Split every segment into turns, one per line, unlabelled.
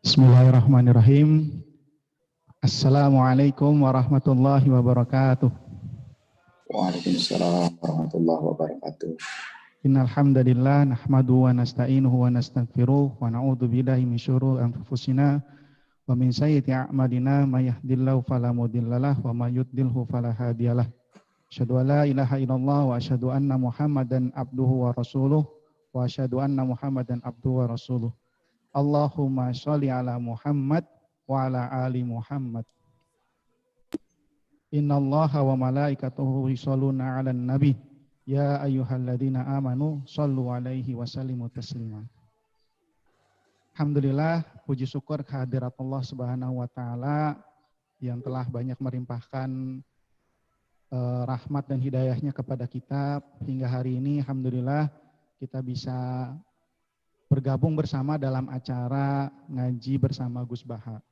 Bismillahirrahmanirrahim. Assalamualaikum warahmatullahi wabarakatuh.
Waalaikumsalam warahmatullahi wabarakatuh.
Innal hamdalillah nahmaduhu wa nasta'inuhu wa nastaghfiruh wa na'udzu billahi min syururi anfusina wa min sayyiati a'malina may yahdihillahu fala mudhillalah wa may yudlilhu fala hadiyalah. Asyhadu an la ilaha illallah wa asyhadu anna Muhammadan abduhu wa rasuluh wa asyhadu anna Muhammadan abduhu wa rasuluh. Allahumma sholli ala Muhammad wa ala ali Muhammad. Innallaha wa malaikatahu yusholluna 'alan nabi ya ayyuhalladzina amanu shollu 'alaihi wa sallimu taslima. Alhamdulillah, puji syukur kehadirat Allah Subhanahu wa taala yang telah banyak melimpahkan rahmat dan hidayahnya kepada kita hingga hari ini. Alhamdulillah kita bisa bergabung bersama dalam acara ngaji bersama Gus Baha.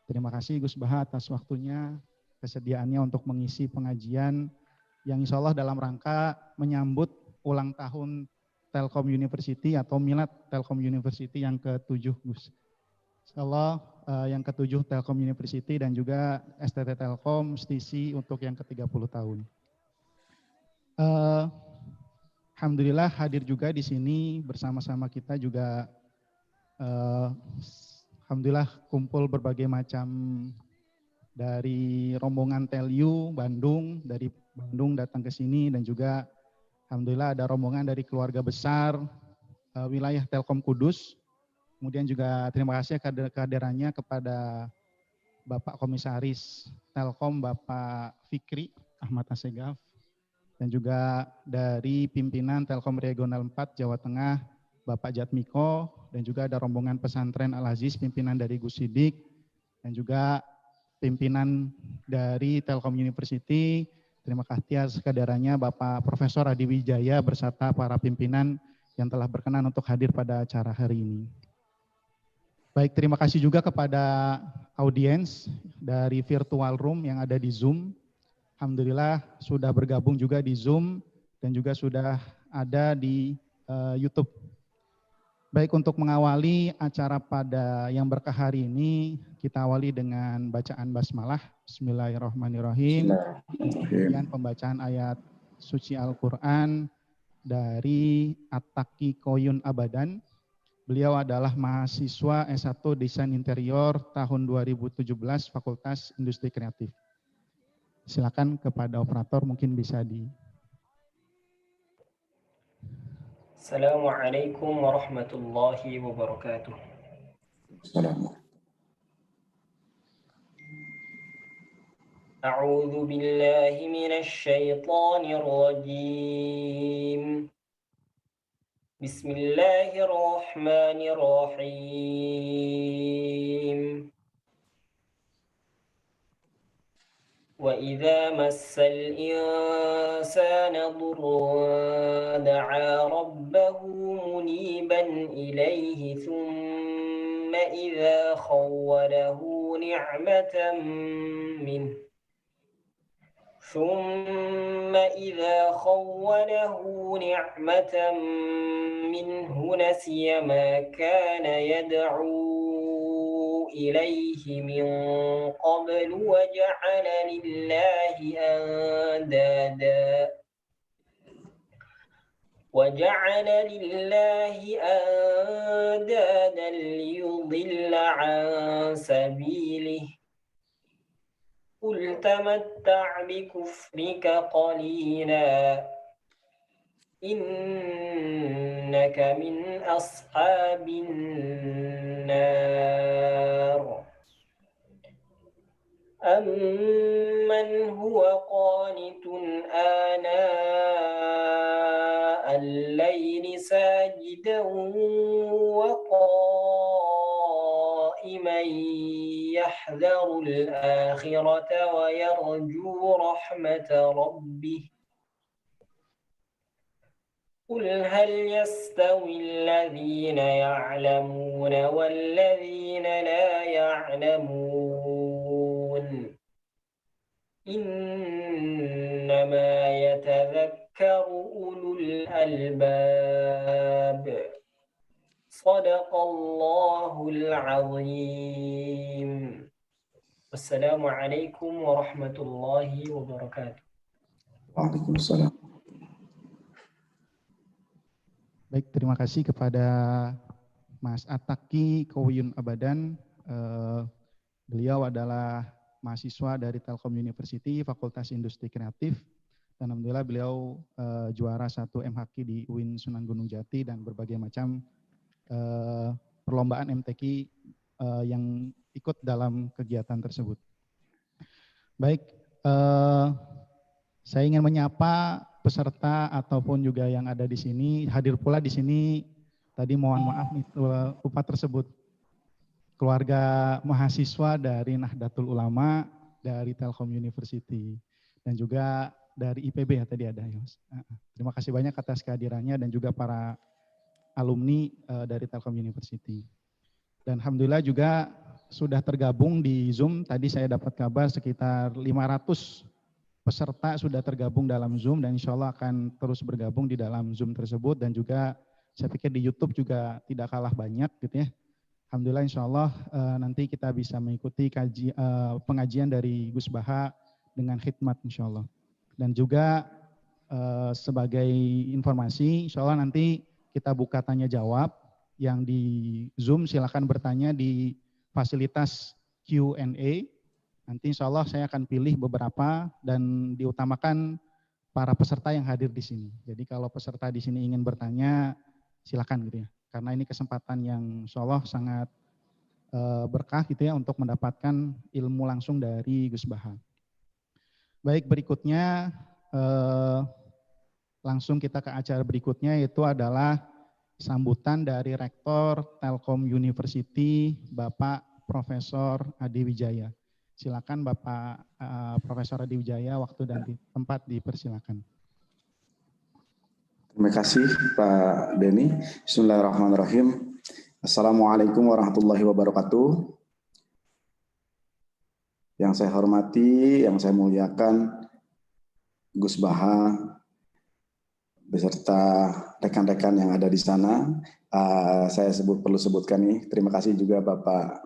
Terima kasih Gus Baha atas waktunya, kesediaannya untuk mengisi pengajian yang insya Allah dalam rangka menyambut ulang tahun Telkom University atau milad Telkom University yang ke-7 Gus. Insya Allah yang ke-7 Telkom University dan juga STT Telkom STC untuk yang ke-30 tahun. Alhamdulillah hadir juga di sini bersama-sama kita juga alhamdulillah kumpul berbagai macam dari rombongan Telyu Bandung, dari Bandung datang ke sini dan juga alhamdulillah ada rombongan dari keluarga besar wilayah Telkom Kudus. Kemudian juga terima kasih kehadirannya kepada Bapak Komisaris Telkom Bapak Fikri Ahmad Assegaf. Dan juga dari pimpinan Telkom Regional 4 Jawa Tengah, Bapak Jatmiko, dan juga ada rombongan pesantren Al-Aziz, pimpinan dari Gus Sidik, dan juga pimpinan dari Telkom University. Terima kasih atas kehadirannya Bapak Profesor Adi Wijaya beserta para pimpinan yang telah berkenan untuk hadir pada acara hari ini. Baik, terima kasih juga kepada audiens dari virtual room yang ada di Zoom. Alhamdulillah sudah bergabung juga di Zoom dan juga sudah ada di YouTube. Baik, untuk mengawali acara pada yang berkah hari ini, kita awali dengan bacaan basmalah. Bismillahirrahmanirrahim. Kemudian pembacaan ayat suci Al-Quran dari At-Taqi Koyun Abadan. Beliau adalah mahasiswa S1 Desain Interior tahun 2017 Fakultas Industri Kreatif. Silakan kepada operator mungkin bisa di.
Assalamualaikum warahmatullahi wabarakatuh.
Assalamualaikum.
A'udzu billahi minasy syaithanir rajim. Bismillahirrahmanirrahim. وَإِذَا مَسَّ الْإِنسَانَ ضُرٌّ دَعَا رَبَّهُ مُنِيبًا إِلَيْهِ ثُمَّ إِذَا خَوَّلَهُ نِعْمَةً مِّنْهُ نَسِيَ مَا كَانَ يَدْعُو إليه من قبل وجعل لله أندادا ليضل عن سبيله قل تمتع بكفرك قليلا إنك من أصحاب النار أمن هو قانت آناء الليل ساجدا وقائما يحذر الآخرة ويرجو رحمة ربه قل هل يستوي الذين يعلمون والذين لا يعلمون إنما يتذكر أولو الألباب Sadaqallahul azim. Wassalamualaikum warahmatullahi wabarakatuh.
Waalaikumsalam.
Baik, terima kasih kepada Mas Ataki Kowiyun Abadan. Beliau adalah mahasiswa dari Telkom University, Fakultas Industri Kreatif. Dan alhamdulillah beliau juara 1 MHQ di UIN Sunan Gunung Jati dan berbagai macam perlombaan MTQ yang ikut dalam kegiatan tersebut. Baik, saya ingin menyapa peserta ataupun juga yang ada di sini, hadir pula di sini. Tadi mohon maaf lupa tersebut. Keluarga mahasiswa dari Nahdlatul Ulama dari Telkom University dan juga dari IPB ya tadi ada ya Mas. Terima kasih banyak atas kehadirannya dan juga para alumni dari Telkom University. Dan alhamdulillah juga sudah tergabung di Zoom. Tadi saya dapat kabar sekitar 500 peserta sudah tergabung dalam Zoom dan insya Allah akan terus bergabung di dalam Zoom tersebut dan juga saya pikir di YouTube juga tidak kalah banyak gitu ya. Alhamdulillah insya Allah nanti kita bisa mengikuti pengajian dari Gus Baha dengan khidmat insya Allah. Dan juga sebagai informasi insya Allah nanti kita buka tanya jawab yang di Zoom silakan bertanya di fasilitas Q&A. Nanti insya Allah saya akan pilih beberapa dan diutamakan para peserta yang hadir di sini. Jadi kalau peserta di sini ingin bertanya, silakan gitu ya. Karena ini kesempatan yang insya Allah sangat berkah gitu ya untuk mendapatkan ilmu langsung dari Gus Baha. Baik, berikutnya langsung kita ke acara berikutnya yaitu adalah sambutan dari Rektor Telkom University, Bapak Profesor Adi Wijaya. Silakan Bapak Profesor Adi Wijaya, waktu dan tempat dipersilakan.
Terima kasih Pak Denny. Bismillahirrahmanirrahim. Assalamualaikum warahmatullahi wabarakatuh. Yang saya hormati, yang saya muliakan Gus Baha beserta rekan-rekan yang ada di sana. Saya perlu sebutkan nih, terima kasih juga Bapak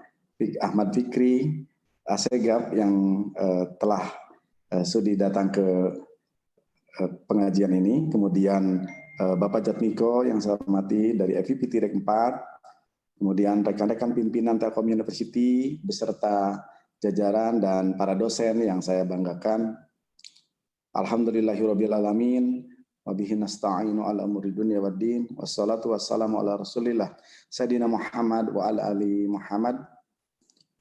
Ahmad Fikri Asegaf yang telah sudi datang ke pengajian ini. Kemudian Bapak Jatmiko yang saya hormati dari FIP Tirek 4. Kemudian rekan-rekan pimpinan Telkom University beserta jajaran dan para dosen yang saya banggakan. Alhamdulillahirabbil alamin. Wabihi nasta'inu ala umuri dunya waddin. Wassalatu wassalamu ala Rasulillah Sayyidina Muhammad wa ala ali Muhammad.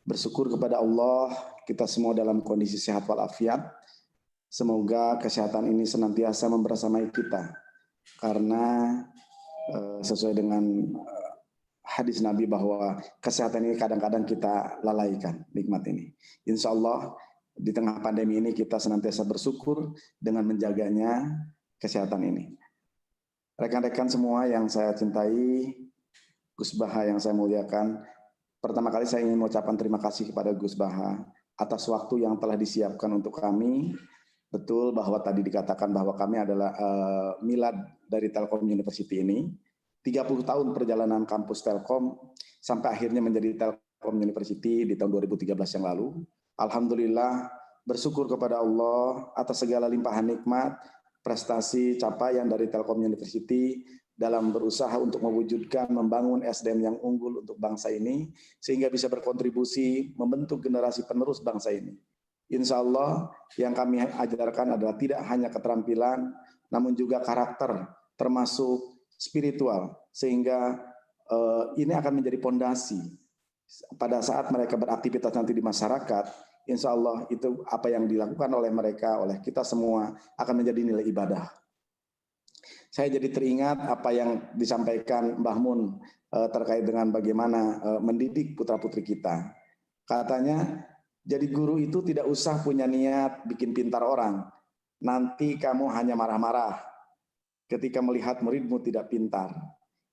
Bersyukur kepada Allah, kita semua dalam kondisi sehat walafiat. Semoga kesehatan ini senantiasa membersamai kita. Karena sesuai dengan hadis Nabi bahwa kesehatan ini kadang-kadang kita lalaikan nikmat ini. Insya Allah di tengah pandemi ini kita senantiasa bersyukur dengan menjaganya kesehatan ini. Rekan-rekan semua yang saya cintai, Gus Baha yang saya muliakan, pertama kali saya ingin mengucapkan terima kasih kepada Gus Baha atas waktu yang telah disiapkan untuk kami. Betul bahwa tadi dikatakan bahwa kami adalah milad dari Telkom University ini. 30 tahun perjalanan kampus Telkom sampai akhirnya menjadi Telkom University di tahun 2013 yang lalu. Alhamdulillah bersyukur kepada Allah atas segala limpahan nikmat, prestasi, capaian dari Telkom University dalam berusaha untuk mewujudkan, membangun SDM yang unggul untuk bangsa ini, sehingga bisa berkontribusi membentuk generasi penerus bangsa ini. Insya Allah yang kami ajarkan adalah tidak hanya keterampilan, namun juga karakter, termasuk spiritual, sehingga ini akan menjadi pondasi pada saat mereka beraktivitas nanti di masyarakat. Insya Allah itu apa yang dilakukan oleh mereka, oleh kita semua akan menjadi nilai ibadah. Saya jadi teringat apa yang disampaikan Mbah Mun terkait dengan bagaimana mendidik putra-putri kita. Katanya, jadi guru itu tidak usah punya niat bikin pintar orang. Nanti kamu hanya marah-marah ketika melihat muridmu tidak pintar.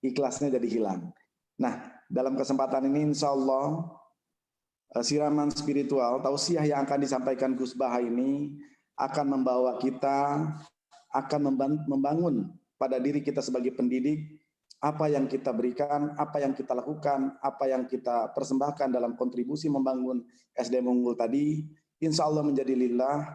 Ikhlasnya jadi hilang. Nah, dalam kesempatan ini insya Allah siraman spiritual, tausiah yang akan disampaikan Gus Baha ini akan membawa kita, akan membangun pada diri kita sebagai pendidik, apa yang kita berikan, apa yang kita lakukan, apa yang kita persembahkan dalam kontribusi membangun SDM unggul tadi, insya Allah menjadi lillah,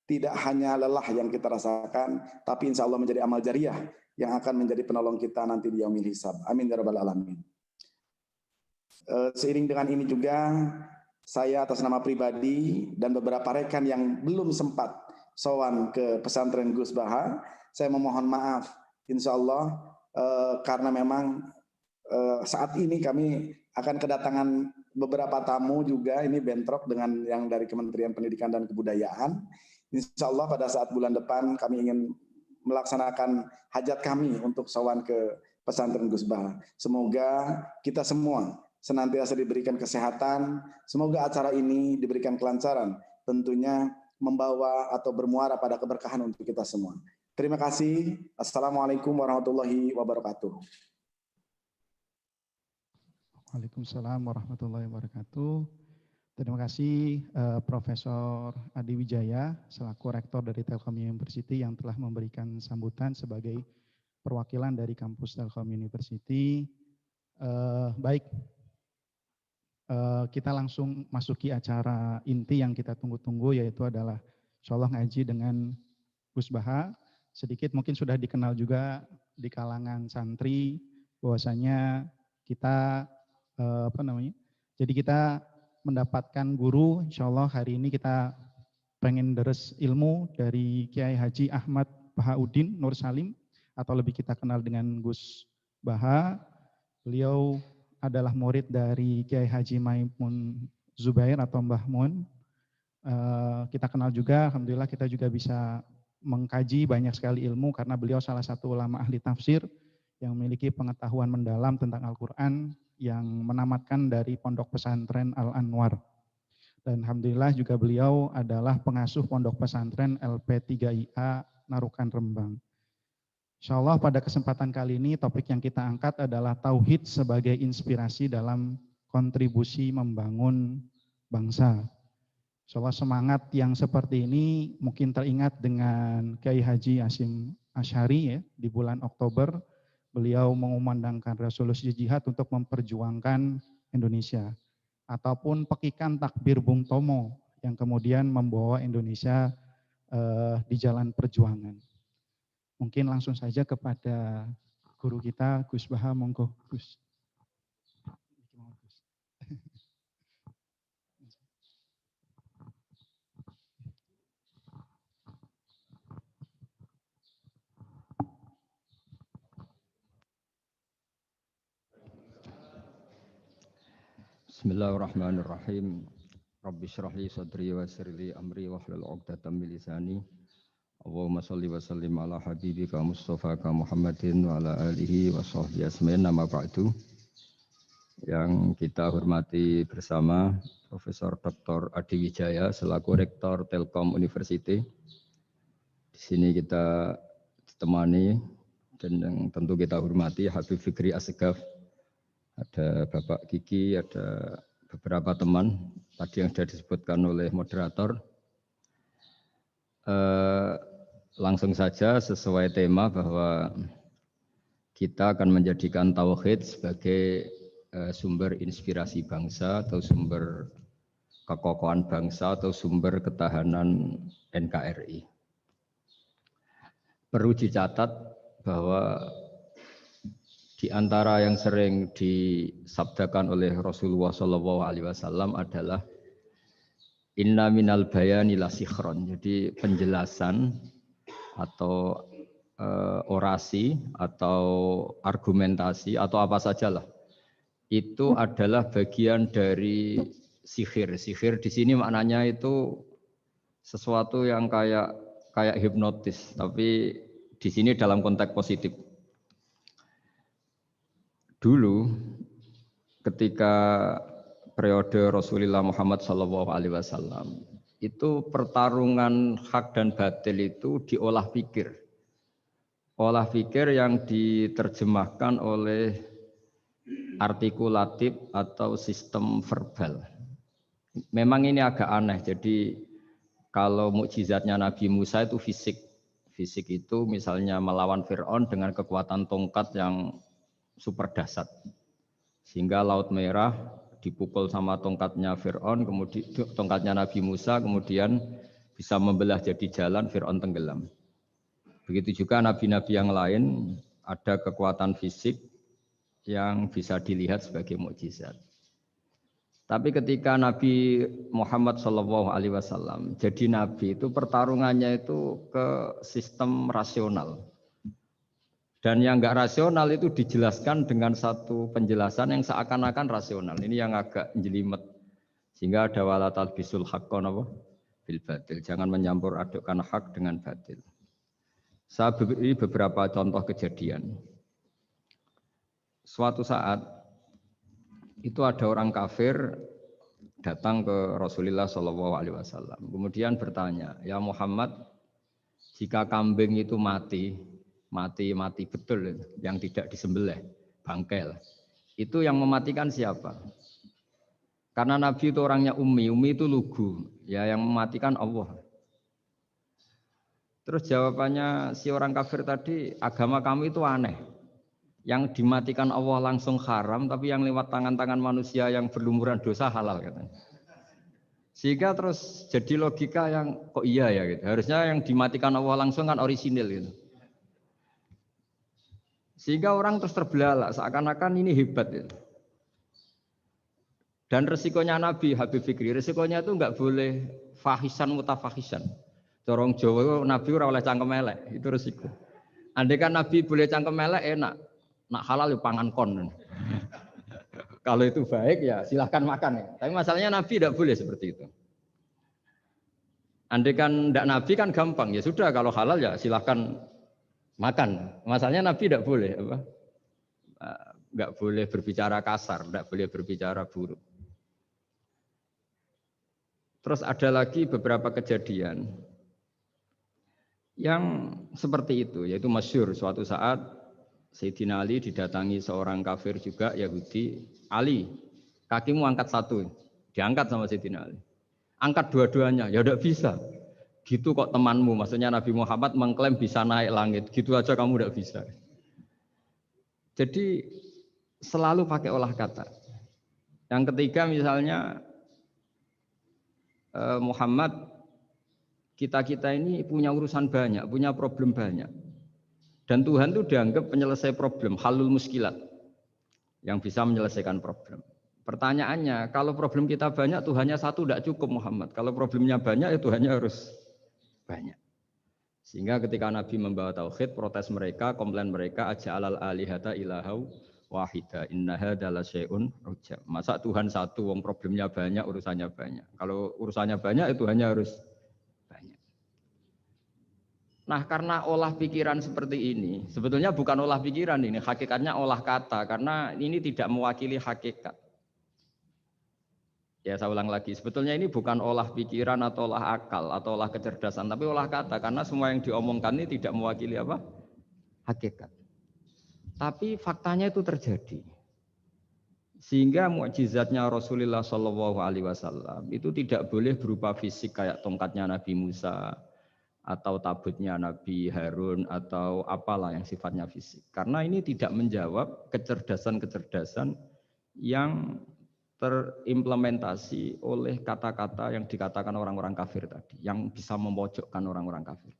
tidak hanya lelah yang kita rasakan, tapi insya Allah menjadi amal jariah yang akan menjadi penolong kita nanti di yaumil hisab. Amin ya rabbal alamin. Seiring dengan ini juga, saya atas nama pribadi dan beberapa rekan yang belum sempat sowan ke pesantren Gus Baha, saya memohon maaf, insya Allah, karena memang saat ini kami akan kedatangan beberapa tamu juga, ini bentrok dengan yang dari Kementerian Pendidikan dan Kebudayaan. Insya Allah pada saat bulan depan kami ingin melaksanakan hajat kami untuk sowan ke pesantren Gus Baha. Semoga kita semua senantiasa diberikan kesehatan, semoga acara ini diberikan kelancaran, tentunya membawa atau bermuara pada keberkahan untuk kita semua. Terima kasih. Assalamualaikum warahmatullahi wabarakatuh.
Waalaikumsalam warahmatullahi wabarakatuh. Terima kasih Profesor Adi Wijaya selaku Rektor dari Telkom University yang telah memberikan sambutan sebagai perwakilan dari kampus Telkom University. Baik, kita langsung masuki acara inti yang kita tunggu-tunggu, yaitu adalah insya Allah ngaji dengan Gus Baha. Sedikit mungkin sudah dikenal juga di kalangan santri bahwasanya kita jadi kita mendapatkan guru, insya Allah hari ini kita pengen deres ilmu dari Kiai Haji Ahmad Bahauddin Nur Salim atau lebih kita kenal dengan Gus Baha. Beliau adalah murid dari Kiai Haji Maimun Zubair atau Mbah Mun. Kita kenal juga, alhamdulillah kita juga bisa mengkaji banyak sekali ilmu karena beliau salah satu ulama ahli tafsir yang memiliki pengetahuan mendalam tentang Al-Quran yang menamatkan dari Pondok Pesantren Al-Anwar. Dan alhamdulillah juga beliau adalah pengasuh Pondok Pesantren LP3IA Narukan Rembang. Insya Allah pada kesempatan kali ini topik yang kita angkat adalah Tauhid sebagai inspirasi dalam kontribusi membangun bangsa. Insya Allah semangat yang seperti ini mungkin teringat dengan Kiai Haji Hasyim Asy'ari ya, di bulan Oktober beliau mengumandangkan resolusi jihad untuk memperjuangkan Indonesia. Ataupun pekikan takbir Bung Tomo yang kemudian membawa Indonesia di jalan perjuangan. Mungkin langsung saja kepada guru kita Gus Baha, monggo Gus.
Bismillahirrahmanirrahim. Rabbi shrah li sadri wa yassir li amri wahlul 'uqdatam min lisani. Allahumma shalli wa sallim ala habibika Mustafa Muhammadin wa ala alihi wa sahbihi asma'in, nama ba'du. Yang kita hormati bersama Profesor Dr. Adi Wijaya selaku Rektor Telkom University. Di sini kita ditemani dan yang tentu kita hormati Habib Fikri Assegaf. Ada Bapak Kiki, ada beberapa teman tadi yang sudah disebutkan oleh moderator. Langsung saja sesuai tema bahwa kita akan menjadikan tauhid sebagai sumber inspirasi bangsa atau sumber kekokohan bangsa atau sumber ketahanan NKRI. Perlu dicatat bahwa di antara yang sering disabdakan oleh Rasulullah SAW adalah inna minal bayani la sikhron. Jadi penjelasan atau orasi atau argumentasi atau apa sajalah itu adalah bagian dari sihir. Sihir di sini maknanya itu sesuatu yang kayak hipnotis, tapi di sini dalam konteks positif. Dulu ketika periode Rasulullah Muhammad SAW itu pertarungan hak dan batil itu diolah pikir. Olah pikir yang diterjemahkan oleh artikulatif atau sistem verbal. Memang ini agak aneh. Jadi kalau mukjizatnya Nabi Musa itu fisik. Fisik itu misalnya melawan Fir'aun dengan kekuatan tongkat yang super dahsyat. Sehingga Laut Merah dipukul sama tongkatnya Fir'aun, kemudian tongkatnya Nabi Musa, kemudian bisa membelah jadi jalan, Fir'aun tenggelam. Begitu juga nabi-nabi yang lain ada kekuatan fisik yang bisa dilihat sebagai mukjizat. Tapi ketika Nabi Muhammad SAW jadi nabi itu pertarungannya itu ke sistem rasional. Dan yang enggak rasional itu dijelaskan dengan satu penjelasan yang seakan-akan rasional. Ini yang agak jelimet. Sehingga ada wala talbisul haqqo bil batil. Jangan menyampur adukkan hak dengan batil. Saya beri beberapa contoh kejadian. Suatu saat itu ada orang kafir datang ke Rasulullah SAW. Kemudian bertanya, ya Muhammad, jika kambing itu mati betul, yang tidak disembelih, bangkel. Itu yang mematikan siapa? Karena Nabi itu orangnya ummi itu lugu, ya yang mematikan Allah. Terus jawabannya si orang kafir tadi, agama kamu itu aneh. Yang dimatikan Allah langsung haram, tapi yang lewat tangan-tangan manusia yang berlumuran dosa halal katanya. Sehingga terus jadi logika yang kok iya ya gitu. Harusnya yang dimatikan Allah langsung kan orisinil gitu. Sehingga orang terus terbelalak, seakan-akan ini hebat gitu. Dan resikonya Nabi Habib Fikri, resikonya itu enggak boleh fahisan mutafahisan. Corong Jawa Nabi ora oleh cangkem elek, itu resiko. Andai kan Nabi boleh cangkem elek enak. Nak halal ya pangan kon. Kalau itu baik ya silahkan makan ya. Tapi masalahnya Nabi tidak boleh seperti itu. Andai kan tidak Nabi kan gampang ya sudah kalau halal ya silahkan makan. Masalahnya Nabi tidak boleh apa? Enggak boleh berbicara kasar, tidak boleh berbicara buruk. Terus ada lagi beberapa kejadian yang seperti itu, yaitu masyhur suatu saat Sayyidina Ali didatangi seorang kafir juga Yahudi. Ali, kakimu angkat satu, diangkat sama Sayyidina Ali. Angkat dua-duanya, ya tidak bisa. Gitu kok temanmu, maksudnya Nabi Muhammad mengklaim bisa naik langit, gitu aja kamu tidak bisa. Jadi selalu pakai olah kata. Yang ketiga misalnya Muhammad, kita ini punya urusan banyak, punya problem banyak. Dan Tuhan itu dianggap penyelesai problem, halul muskilat, yang bisa menyelesaikan problem. Pertanyaannya, kalau problem kita banyak, Tuhannya satu tidak cukup Muhammad. Kalau problemnya banyak, ya Tuhannya harus banyak. Sehingga ketika Nabi membawa tauhid, protes mereka, komplain mereka, aja'alal alihata ilahau wahida innaha dala syai'un ujab. Masa Tuhan satu, wong problemnya banyak, urusannya banyak. Kalau urusannya banyak, ya Tuhannya harus banyak. Nah, karena olah pikiran seperti ini, sebetulnya bukan olah pikiran ini, hakikatnya olah kata, karena ini tidak mewakili hakikat. Ya saya ulang lagi, sebetulnya ini bukan olah pikiran atau olah akal atau olah kecerdasan, tapi olah kata, karena semua yang diomongkan ini tidak mewakili apa? Hakikat. Tapi faktanya itu terjadi. Sehingga mukjizatnya Rasulullah SAW itu tidak boleh berupa fisik kayak tongkatnya Nabi Musa, atau tabutnya Nabi Harun atau apalah yang sifatnya fisik. Karena ini tidak menjawab kecerdasan-kecerdasan yang terimplementasi oleh kata-kata yang dikatakan orang-orang kafir tadi, yang bisa memojokkan orang-orang kafir.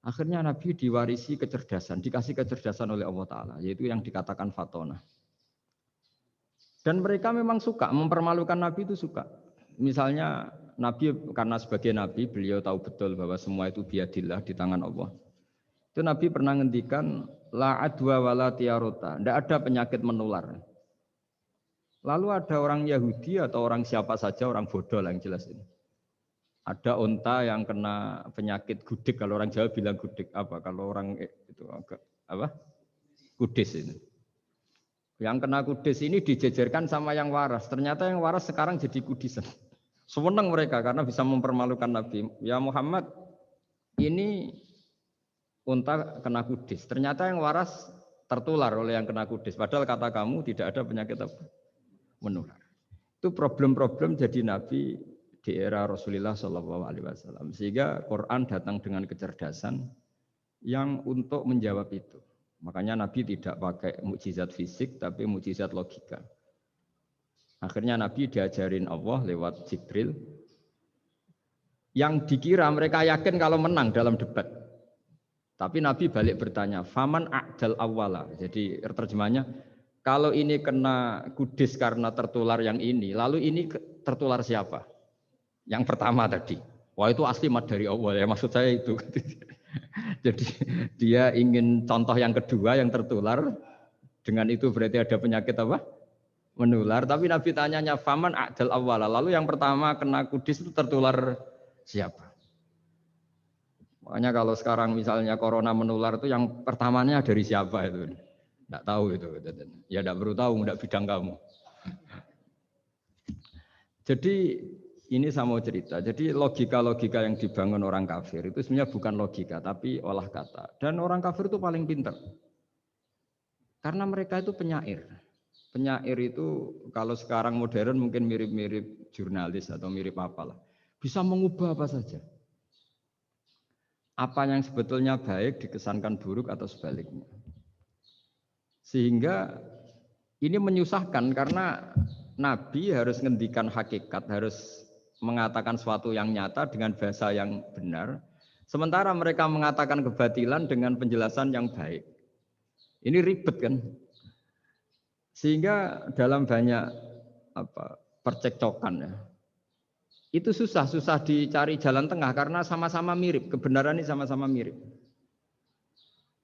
Akhirnya Nabi diwarisi kecerdasan, dikasih kecerdasan oleh Allah Ta'ala, yaitu yang dikatakan fatona. Dan mereka memang suka, mempermalukan Nabi itu suka. Misalnya Nabi karena sebagai Nabi beliau tahu betul bahwa semua itu biadillah di tangan Allah. Itu Nabi pernah ngendikan la adwa wala tiarota, tidak ada penyakit menular. Lalu ada orang Yahudi atau orang siapa saja, orang bodoh lah yang jelas ini. Ada unta yang kena penyakit gudik, kalau orang Jawa bilang gudik apa? Kalau orang itu agak apa? Kudis ini. Yang kena kudis ini dijejerkan sama yang waras. Ternyata yang waras sekarang jadi kudisan. Senang mereka karena bisa mempermalukan Nabi. Ya Muhammad, ini unta kena kudis. Ternyata yang waras tertular oleh yang kena kudis. Padahal kata kamu tidak ada penyakit apa? Menular. Itu problem-problem jadi Nabi di era Rasulullah SAW. Sehingga Quran datang dengan kecerdasan yang untuk menjawab itu. Makanya Nabi tidak pakai mukjizat fisik, tapi mukjizat logika. Akhirnya Nabi diajarin Allah lewat Jibril, yang dikira mereka yakin kalau menang dalam debat. Tapi Nabi balik bertanya, faman a'dal awwala. Jadi terjemahnya, kalau ini kena kudis karena tertular yang ini, lalu ini tertular siapa? Yang pertama tadi. Wah itu asli mat dari Allah ya, maksud saya itu. Jadi dia ingin contoh yang kedua yang tertular, dengan itu berarti ada penyakit apa? Menular. Tapi Nabi tanyanya faman a'dal awwala. Lalu yang pertama kena kudis itu tertular siapa? Makanya kalau sekarang misalnya corona menular itu yang pertamanya dari siapa itu? Tidak tahu itu. Ya tidak perlu tahu, tidak bidang kamu. Jadi ini saya mau cerita. Jadi logika-logika yang dibangun orang kafir itu sebenarnya bukan logika, tapi olah kata. Dan orang kafir itu paling pintar. Karena mereka itu penyair. Penyair itu kalau sekarang modern mungkin mirip-mirip jurnalis atau mirip apalah. Bisa mengubah apa saja. Apa yang sebetulnya baik dikesankan buruk atau sebaliknya. Sehingga ini menyusahkan karena Nabi harus ngendikan hakikat, harus mengatakan sesuatu yang nyata dengan bahasa yang benar. Sementara mereka mengatakan kebatilan dengan penjelasan yang baik. Ini ribet kan? Sehingga dalam banyak percekcokan ya, itu susah dicari jalan tengah karena sama-sama mirip, kebenaran ini sama-sama mirip.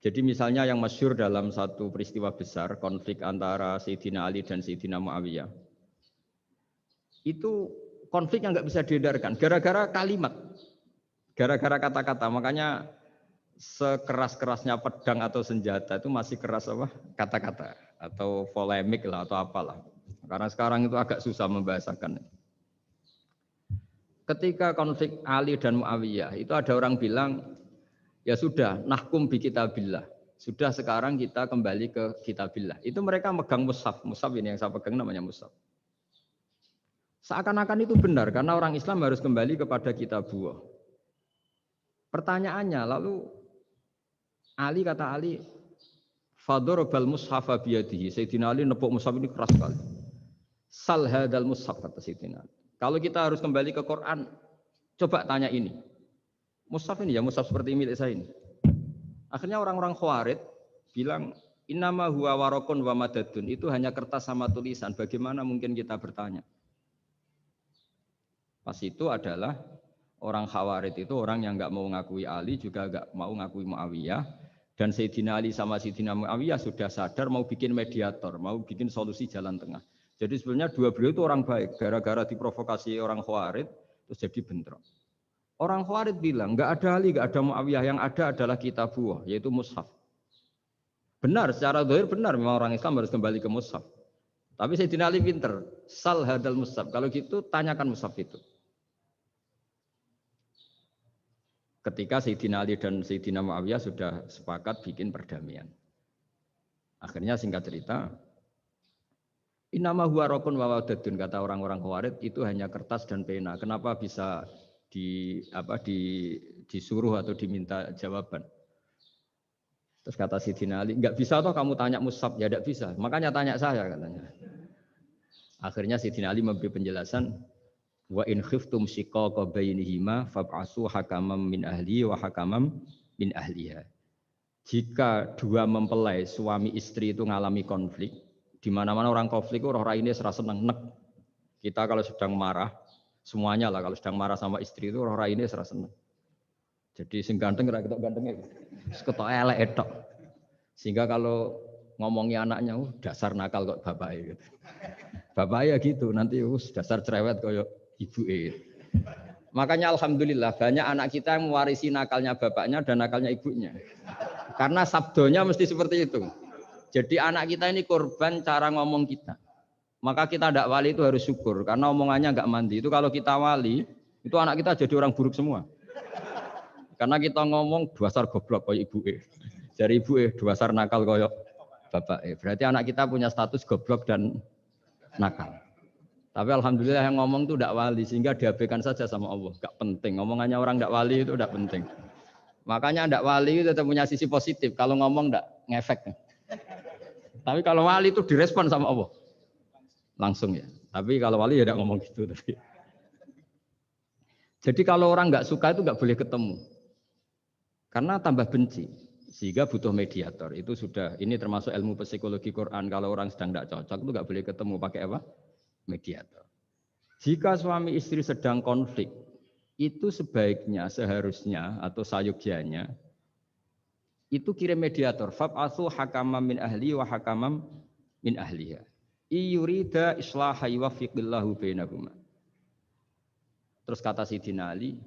Jadi misalnya yang masyhur dalam satu peristiwa besar, konflik antara Sayyidina Ali dan Sayyidina Muawiyah. Itu konflik yang nggak bisa diedarkan, gara-gara kalimat, gara-gara kata-kata. Makanya sekeras-kerasnya pedang atau senjata itu masih keras apa? Kata-kata atau polemik lah atau apalah. Karena sekarang itu agak susah membahasakan. Ketika konflik Ali dan Muawiyah itu ada orang bilang, ya sudah, nahkum bi kitabillah. Sudah sekarang kita kembali ke kitabillah. Itu mereka megang mushaf. Mushaf ini yang saya pegang namanya mushaf. Seakan-akan itu benar karena orang Islam harus kembali kepada kitabullah. Pertanyaannya lalu Ali kata Ali, fadorobal mushafa biyadihi. Sayyidina Ali nepuk mushaf ini keras sekali. Sal hadal mushaf kata Sayyidina Ali. Kalau kita harus kembali ke Quran, coba tanya ini. Mushaf ini ya, mushaf seperti milik saya ini. Akhirnya orang-orang Khawarij bilang, innama huwa warokun wa madadun. Itu hanya kertas sama tulisan. Bagaimana mungkin kita bertanya? Pas itu adalah orang Khawarij itu orang yang nggak mau ngakui Ali, juga nggak mau ngakui Muawiyah. Dan Sayyidina Ali sama Sayyidina Muawiyah sudah sadar mau bikin mediator, mau bikin solusi jalan tengah. Jadi sebenarnya dua beliau itu orang baik. Gara-gara diprovokasi orang Khawarij, terus jadi bentrok. Orang Khawarij bilang, nggak ada Ali, nggak ada Muawiyah, yang ada adalah kitabullah, yaitu mushaf. Benar, secara zahir benar, memang orang Islam harus kembali ke mushaf. Tapi Sayyidina Ali pinter, sal hadal mushaf. Kalau gitu, tanyakan mushaf itu. Ketika Sayyidina Ali dan Sayyidina Muawiyah sudah sepakat bikin perdamaian. Akhirnya singkat cerita, innama huwa rokun wa wadadun, kata orang-orang Khawarij, itu hanya kertas dan pena. Kenapa bisa disuruh atau diminta jawaban? Terus kata Sayyidina Ali, enggak bisa toh kamu tanya mushaf, ya enggak bisa. Makanya tanya saya katanya. Akhirnya Sayyidina Ali memberi penjelasan, wa in khiftum shiqaqa bainihima fab'asu hakamam min ahli wa hakamam min ahliha. Jika dua mempelai suami istri itu ngalami konflik, di mana-mana orang konflik itu roh raine serasa seneng nek. Kita kalau sedang marah, semuanya lah kalau sedang marah sama istri itu roh raine serasa seneng. Jadi sing ganteng ora ketok gantenge. Wis ketok elek etok. Sehingga kalau ngomongi anaknya, dasar nakal kok bapake gitu. Bapaknya gitu, nanti dasar cerewet koyo ibuke. Makanya alhamdulillah banyak anak kita yang mewarisi nakalnya bapaknya dan nakalnya ibunya. Karena sabdonya mesti seperti itu. Jadi anak kita ini korban cara ngomong kita. Maka kita tidak wali itu harus syukur karena omongannya nggak mandi. Itu kalau kita wali, itu anak kita jadi orang buruk semua. Karena kita ngomong dasar goblok koyo ibuke. Dari ibuke dasar nakal koyo bapake. Berarti anak kita punya status goblok dan nakal. Tapi alhamdulillah yang ngomong itu tidak wali sehingga diabaikan saja sama Allah. Gak penting. Omongannya orang tidak wali itu tidak penting. Makanya ndak wali itu tetap punya sisi positif. Kalau ngomong ndak ngefek. Tapi kalau wali itu direspon sama Allah. Langsung ya. Tapi kalau wali ya ndak ngomong gitu. Jadi kalau orang nggak suka itu nggak boleh ketemu. Karena tambah benci. Sehingga butuh mediator. Itu sudah, ini termasuk ilmu psikologi Quran. Kalau orang sedang nggak cocok itu nggak boleh ketemu. Pakai apa? Mediator. Jika suami istri sedang konflik, itu sebaiknya, seharusnya atau sayugyanya itu kirim mediator. Fab'atsu hakamam min ahli wa hakamam min ahliha. Iyurida islaha yuwaffiqillahu bainahuma. Terus kata Sidina Ali,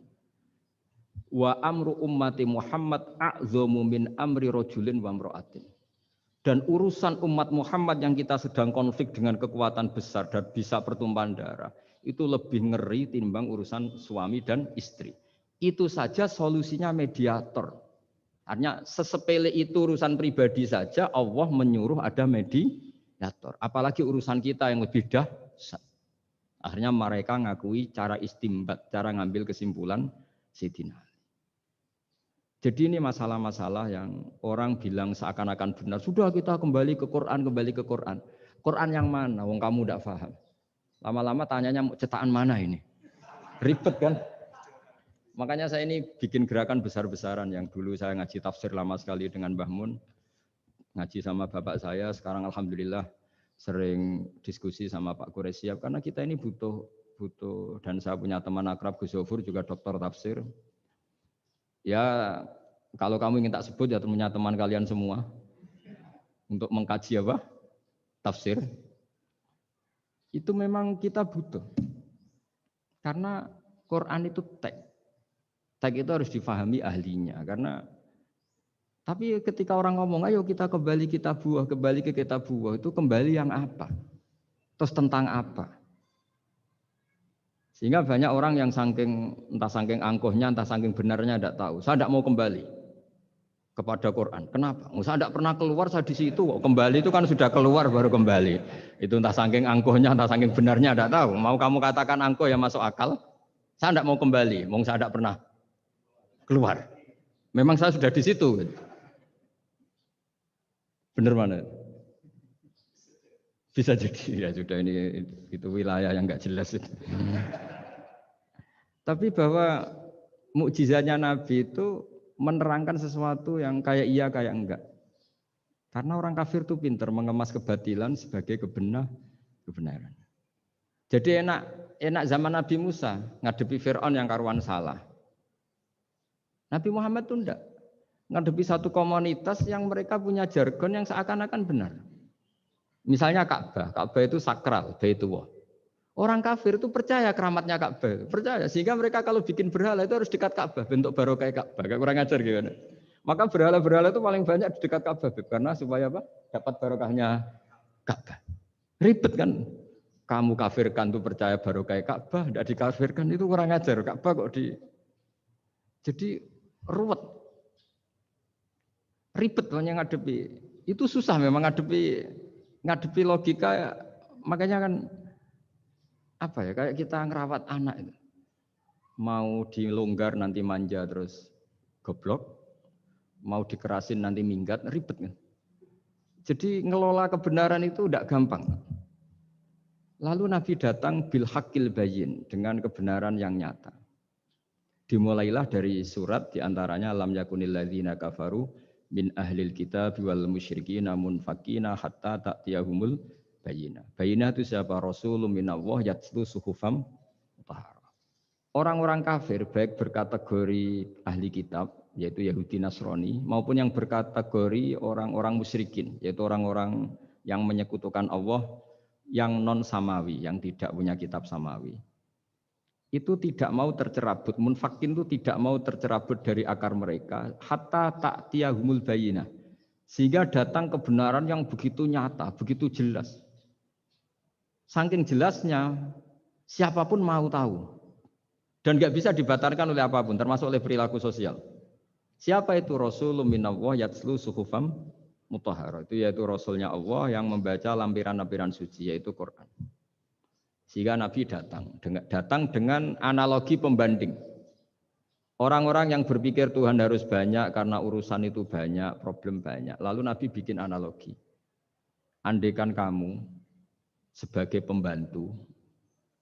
wa amru ummati Muhammad a'dhamu min amri rajulin wa imra'atin. Dan urusan umat Muhammad yang kita sedang konflik dengan kekuatan besar dan bisa pertumpahan darah, itu lebih ngeri timbang urusan suami dan istri. Itu saja solusinya mediator. Artinya sesepele itu urusan pribadi saja Allah menyuruh ada mediator. Apalagi urusan kita yang lebih dahsyat. Akhirnya mereka ngakui cara istimbat, cara ngambil kesimpulan Sayyidina Ali. Jadi ini masalah-masalah yang orang bilang seakan-akan benar. Sudah kita kembali ke Quran, kembali ke Quran. Quran yang mana? Wong kamu tidak paham. Lama-lama tanyanya cetakan mana ini? Ribet kan? Makanya saya ini bikin gerakan besar-besaran yang dulu saya ngaji tafsir lama sekali dengan Mbah Mun. Ngaji sama bapak saya, sekarang alhamdulillah sering diskusi sama Pak Quraisyab karena kita ini butuh dan saya punya teman akrab Gus Zofur juga doktor tafsir. Ya kalau kamu ingin tak sebut ya punya teman kalian semua untuk mengkaji apa? Tafsir. Itu memang kita butuh. Karena Quran itu teks. Teks itu harus difahami ahlinya. Karena tapi ketika orang ngomong, ayo kita kembali kitabullah, kembali ke kitabullah, itu kembali yang apa? Terus tentang apa? Sehingga banyak orang yang entah saking angkuhnya, entah saking benarnya tidak tahu. Saya tidak mau kembali kepada Quran. Kenapa? Saya tidak pernah keluar, saya di situ. Kembali itu kan sudah keluar baru kembali. Itu entah saking angkuhnya, entah saking benarnya tidak tahu. Mau kamu katakan angkuh yang masuk akal? Saya tidak mau kembali. Saya tidak pernah keluar. Memang saya sudah di situ. Benar mana? Bisa jadi ya sudah ini itu wilayah yang nggak jelas itu. Tapi bahwa mukjizatnya Nabi itu menerangkan sesuatu yang kayak iya kayak enggak. Karena orang kafir itu pintar mengemas kebatilan sebagai kebenaran. Jadi enak zaman Nabi Musa ngadepi Fir'aun yang karuan salah. Nabi Muhammad itu enggak. Ngadepi satu komunitas yang mereka punya jargon yang seakan-akan benar. Misalnya Ka'bah itu sakral, Baitullah. Orang kafir itu percaya keramatnya Ka'bah, percaya. Sehingga mereka kalau bikin berhala itu harus dekat Ka'bah, bentuk barokah Ka'bah. Kayak kurang ajar gimana? Maka berhala-berhala itu paling banyak di dekat Ka'bah, karena supaya apa? Dapat barokahnya Ka'bah. Ribet kan? Kamu kafirkan itu percaya barokah Ka'bah, tidak dikafirkan itu kurang ajar. Ka'bah kok jadi ruwet. Ribet banyak ngadepi. Itu susah memang ngadepi logika, makanya kan apa ya, kayak kita ngerawat anak itu. Mau dilonggar nanti manja terus goblok, mau dikerasin nanti minggat, ribet kan. Jadi ngelola kebenaran itu tidak gampang. Lalu Nabi datang bil haqqil bayyin, dengan kebenaran yang nyata. Dimulailah dari surat diantaranya lam yakunil ladzina kafaru min ahlil kitab wal musyrikin munfakina hatta ta'tiyahumul bayyinah. Bayyinah itu siapa? Rasulun minallah yatlu suhufam mutahharah. Orang-orang kafir baik berkategori ahli kitab yaitu Yahudi Nasrani maupun yang berkategori orang-orang musyrikin yaitu orang-orang yang menyekutukan Allah yang non samawi, yang tidak punya kitab samawi. Itu tidak mau tercerabut, munfakin itu tidak mau tercerabut dari akar mereka hatta ta'tiyahumul bayyinah, sehingga datang kebenaran yang begitu nyata, begitu jelas. Saking jelasnya siapapun mau tahu dan nggak bisa dibatalkan oleh apapun, termasuk oleh perilaku sosial. Siapa itu? Rasulun minallah yatslu suhufam mutahharah, itu yaitu Rasulnya Allah yang membaca lampiran-lampiran suci, yaitu Quran. Sehingga Nabi datang dengan analogi pembanding. Orang-orang yang berpikir Tuhan harus banyak karena urusan itu banyak, problem banyak. Lalu Nabi bikin analogi. Andaikan kamu sebagai pembantu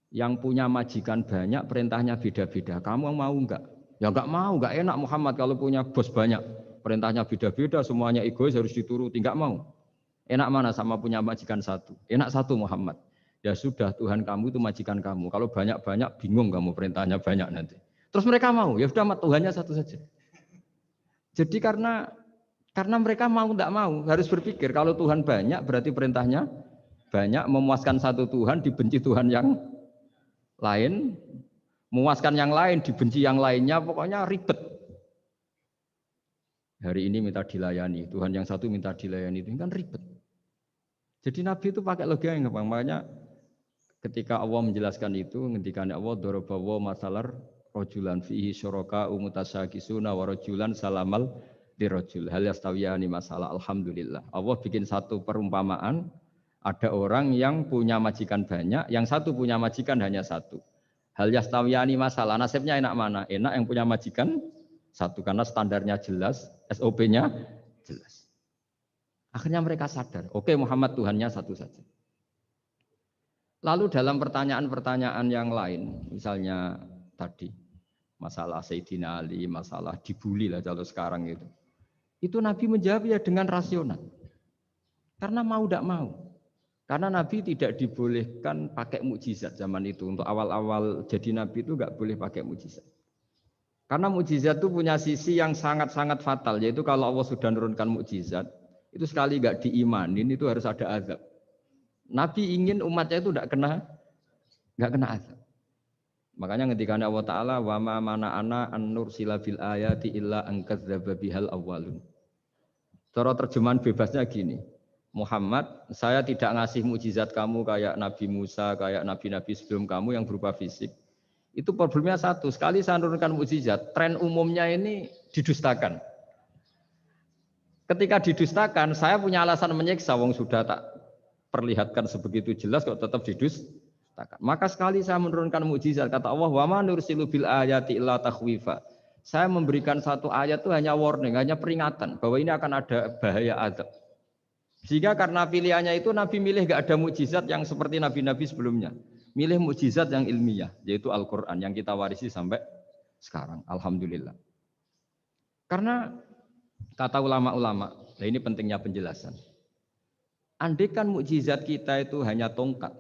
yang punya majikan banyak, perintahnya beda-beda. Kamu mau enggak? Ya enggak mau, enggak enak Muhammad kalau punya bos banyak. Perintahnya beda-beda, semuanya egois harus dituruti, enggak mau. Enak mana sama punya majikan satu? Enak satu Muhammad. Ya sudah, Tuhan kamu itu majikan kamu. Kalau banyak-banyak bingung kamu perintahnya banyak nanti. Terus mereka mau, ya sudah Tuhannya satu saja. Jadi karena mereka mau enggak mau, harus berpikir kalau Tuhan banyak berarti perintahnya banyak, memuaskan satu Tuhan dibenci Tuhan yang lain, memuaskan yang lain dibenci yang lainnya, pokoknya ribet. Hari ini minta dilayani, Tuhan yang satu minta dilayani, itu kan ribet. Jadi Nabi itu pakai logika yang gampang. Makanya ketika Allah menjelaskan itu, ketika Allah dorobawa masalar rojulan fihi syuraka umutasyakisuna wa rojulan salamal dirojul hal yastawiyani masalah. Alhamdulillah Allah bikin satu perumpamaan, ada orang yang punya majikan banyak, yang satu punya majikan hanya satu. Hal yastawiyani masalah, nasibnya enak mana? Enak yang punya majikan satu karena standarnya jelas, SOP-nya jelas. Akhirnya mereka sadar, oke Muhammad Tuhannya satu saja. Lalu dalam pertanyaan-pertanyaan yang lain, misalnya tadi masalah Sayyidina Ali, masalah dibully lah kalau sekarang itu Nabi menjawab ya dengan rasional. Karena mau tidak mau. Karena Nabi tidak dibolehkan pakai mukjizat zaman itu. Untuk awal-awal jadi Nabi itu nggak boleh pakai mukjizat. Karena mukjizat itu punya sisi yang sangat-sangat fatal, yaitu kalau Allah sudah menurunkan mukjizat, itu sekali nggak diimanin itu harus ada azab. Nabi ingin umatnya itu nggak kena azab. Makanya ketika Allah Ta'ala wa ma mana'ana an nursila bil ayati illa an kadzdzaba bihal awwalun. Cara terjemahan bebasnya gini. Muhammad, saya tidak ngasih mukjizat kamu kayak Nabi Musa, kayak nabi-nabi sebelum kamu yang berupa fisik. Itu problemnya satu, sekali saya menurunkan mukjizat, tren umumnya ini didustakan. Ketika didustakan, saya punya alasan menyiksa, wong sudah tak perlihatkan sebegitu jelas kok tetap didustakan. Maka sekali saya menurunkan mukjizat, kata Allah, wa ma nursilu bil ayati illa takhwifa. Saya memberikan satu ayat itu hanya warning, hanya peringatan bahwa ini akan ada bahaya azab. Sehingga karena pilihannya itu Nabi milih gak ada mukjizat yang seperti nabi-nabi sebelumnya. Milih mukjizat yang ilmiah, yaitu Al-Quran yang kita warisi sampai sekarang. Alhamdulillah. Karena kata ulama-ulama, nah ini pentingnya penjelasan. Andaikan mukjizat kita itu hanya tongkat,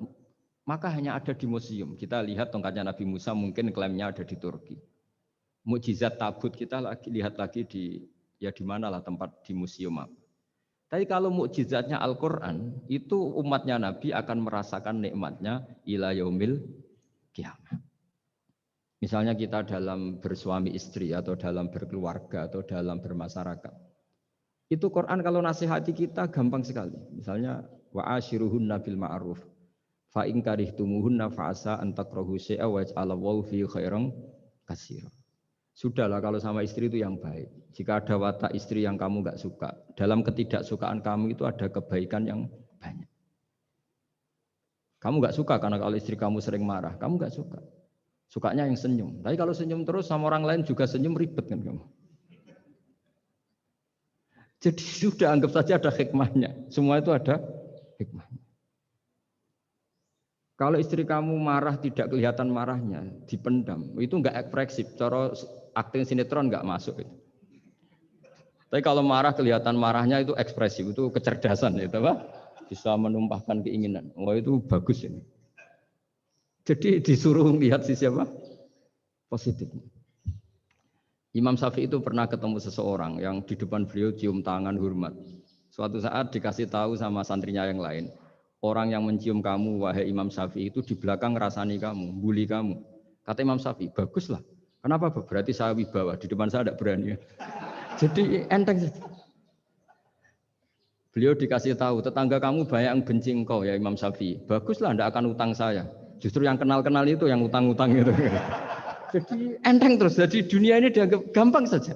maka hanya ada di museum. Kita lihat tongkatnya Nabi Musa, mungkin klaimnya ada di Turki. Mukjizat tabut kita lihat lagi di mana lah tempat di museum apa. Tapi kalau mukjizatnya Al-Quran, itu umatnya Nabi akan merasakan nikmatnya ila yaumil kiamah. Misalnya kita dalam bersuami istri atau dalam berkeluarga atau dalam bermasyarakat. Itu Quran kalau nasihati kita gampang sekali. Misalnya wa ashiruhunna bil ma'ruf fa in karihtumuhunna fa asa an takrahu syai'a wa yaj'alallahu fi khairan katsira. Sudahlah kalau sama istri itu yang baik. Jika ada watak istri yang kamu enggak suka, dalam ketidaksukaan kamu itu ada kebaikan yang banyak. Kamu enggak suka karena kalau istri kamu sering marah, kamu enggak suka. Sukanya yang senyum. Tapi kalau senyum terus sama orang lain juga senyum, ribet kan kamu. Jadi sudah anggap saja ada hikmahnya. Semua itu ada hikmahnya. Kalau istri kamu marah tidak kelihatan marahnya, dipendam, itu enggak ekspresif. Cara akting sinetron enggak masuk itu. Tapi kalau marah kelihatan marahnya itu ekspresif, itu kecerdasan itu apa? Bisa menumpahkan keinginan. Wah itu bagus ini. Jadi disuruh lihat sisi apa? Positif. Imam Syafi'i itu pernah ketemu seseorang yang di depan beliau cium tangan hormat. Suatu saat dikasih tahu sama santrinya yang lain, orang yang mencium kamu wahai Imam Syafi'i itu di belakang ngerasani kamu, bully kamu. Kata Imam Syafi'i, baguslah. Kenapa? Berarti saya wibawa, di depan saya tidak berani. Jadi enteng. Beliau dikasih tahu, tetangga kamu banyak yang benci engkau ya Imam Syafi'i. Baguslah, tidak akan utang saya. Justru yang kenal-kenal itu yang utang-utang itu. Jadi enteng terus. Jadi dunia ini dianggap gampang saja.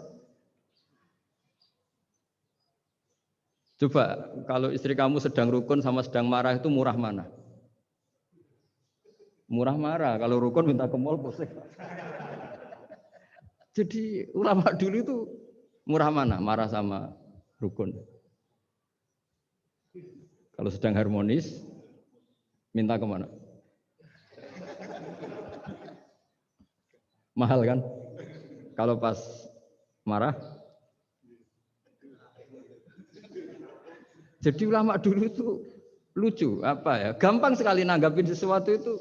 Coba kalau istri kamu sedang rukun sama sedang marah itu murah mana? Murah marah. Kalau rukun minta ke mall pusing. Jadi ulama dulu itu murah mana? Marah sama rukun. Kalau sedang harmonis, minta kemana? Mahal kan? Kalau pas marah. Jadi ulama dulu itu lucu, apa ya? Gampang sekali nanggapin sesuatu itu.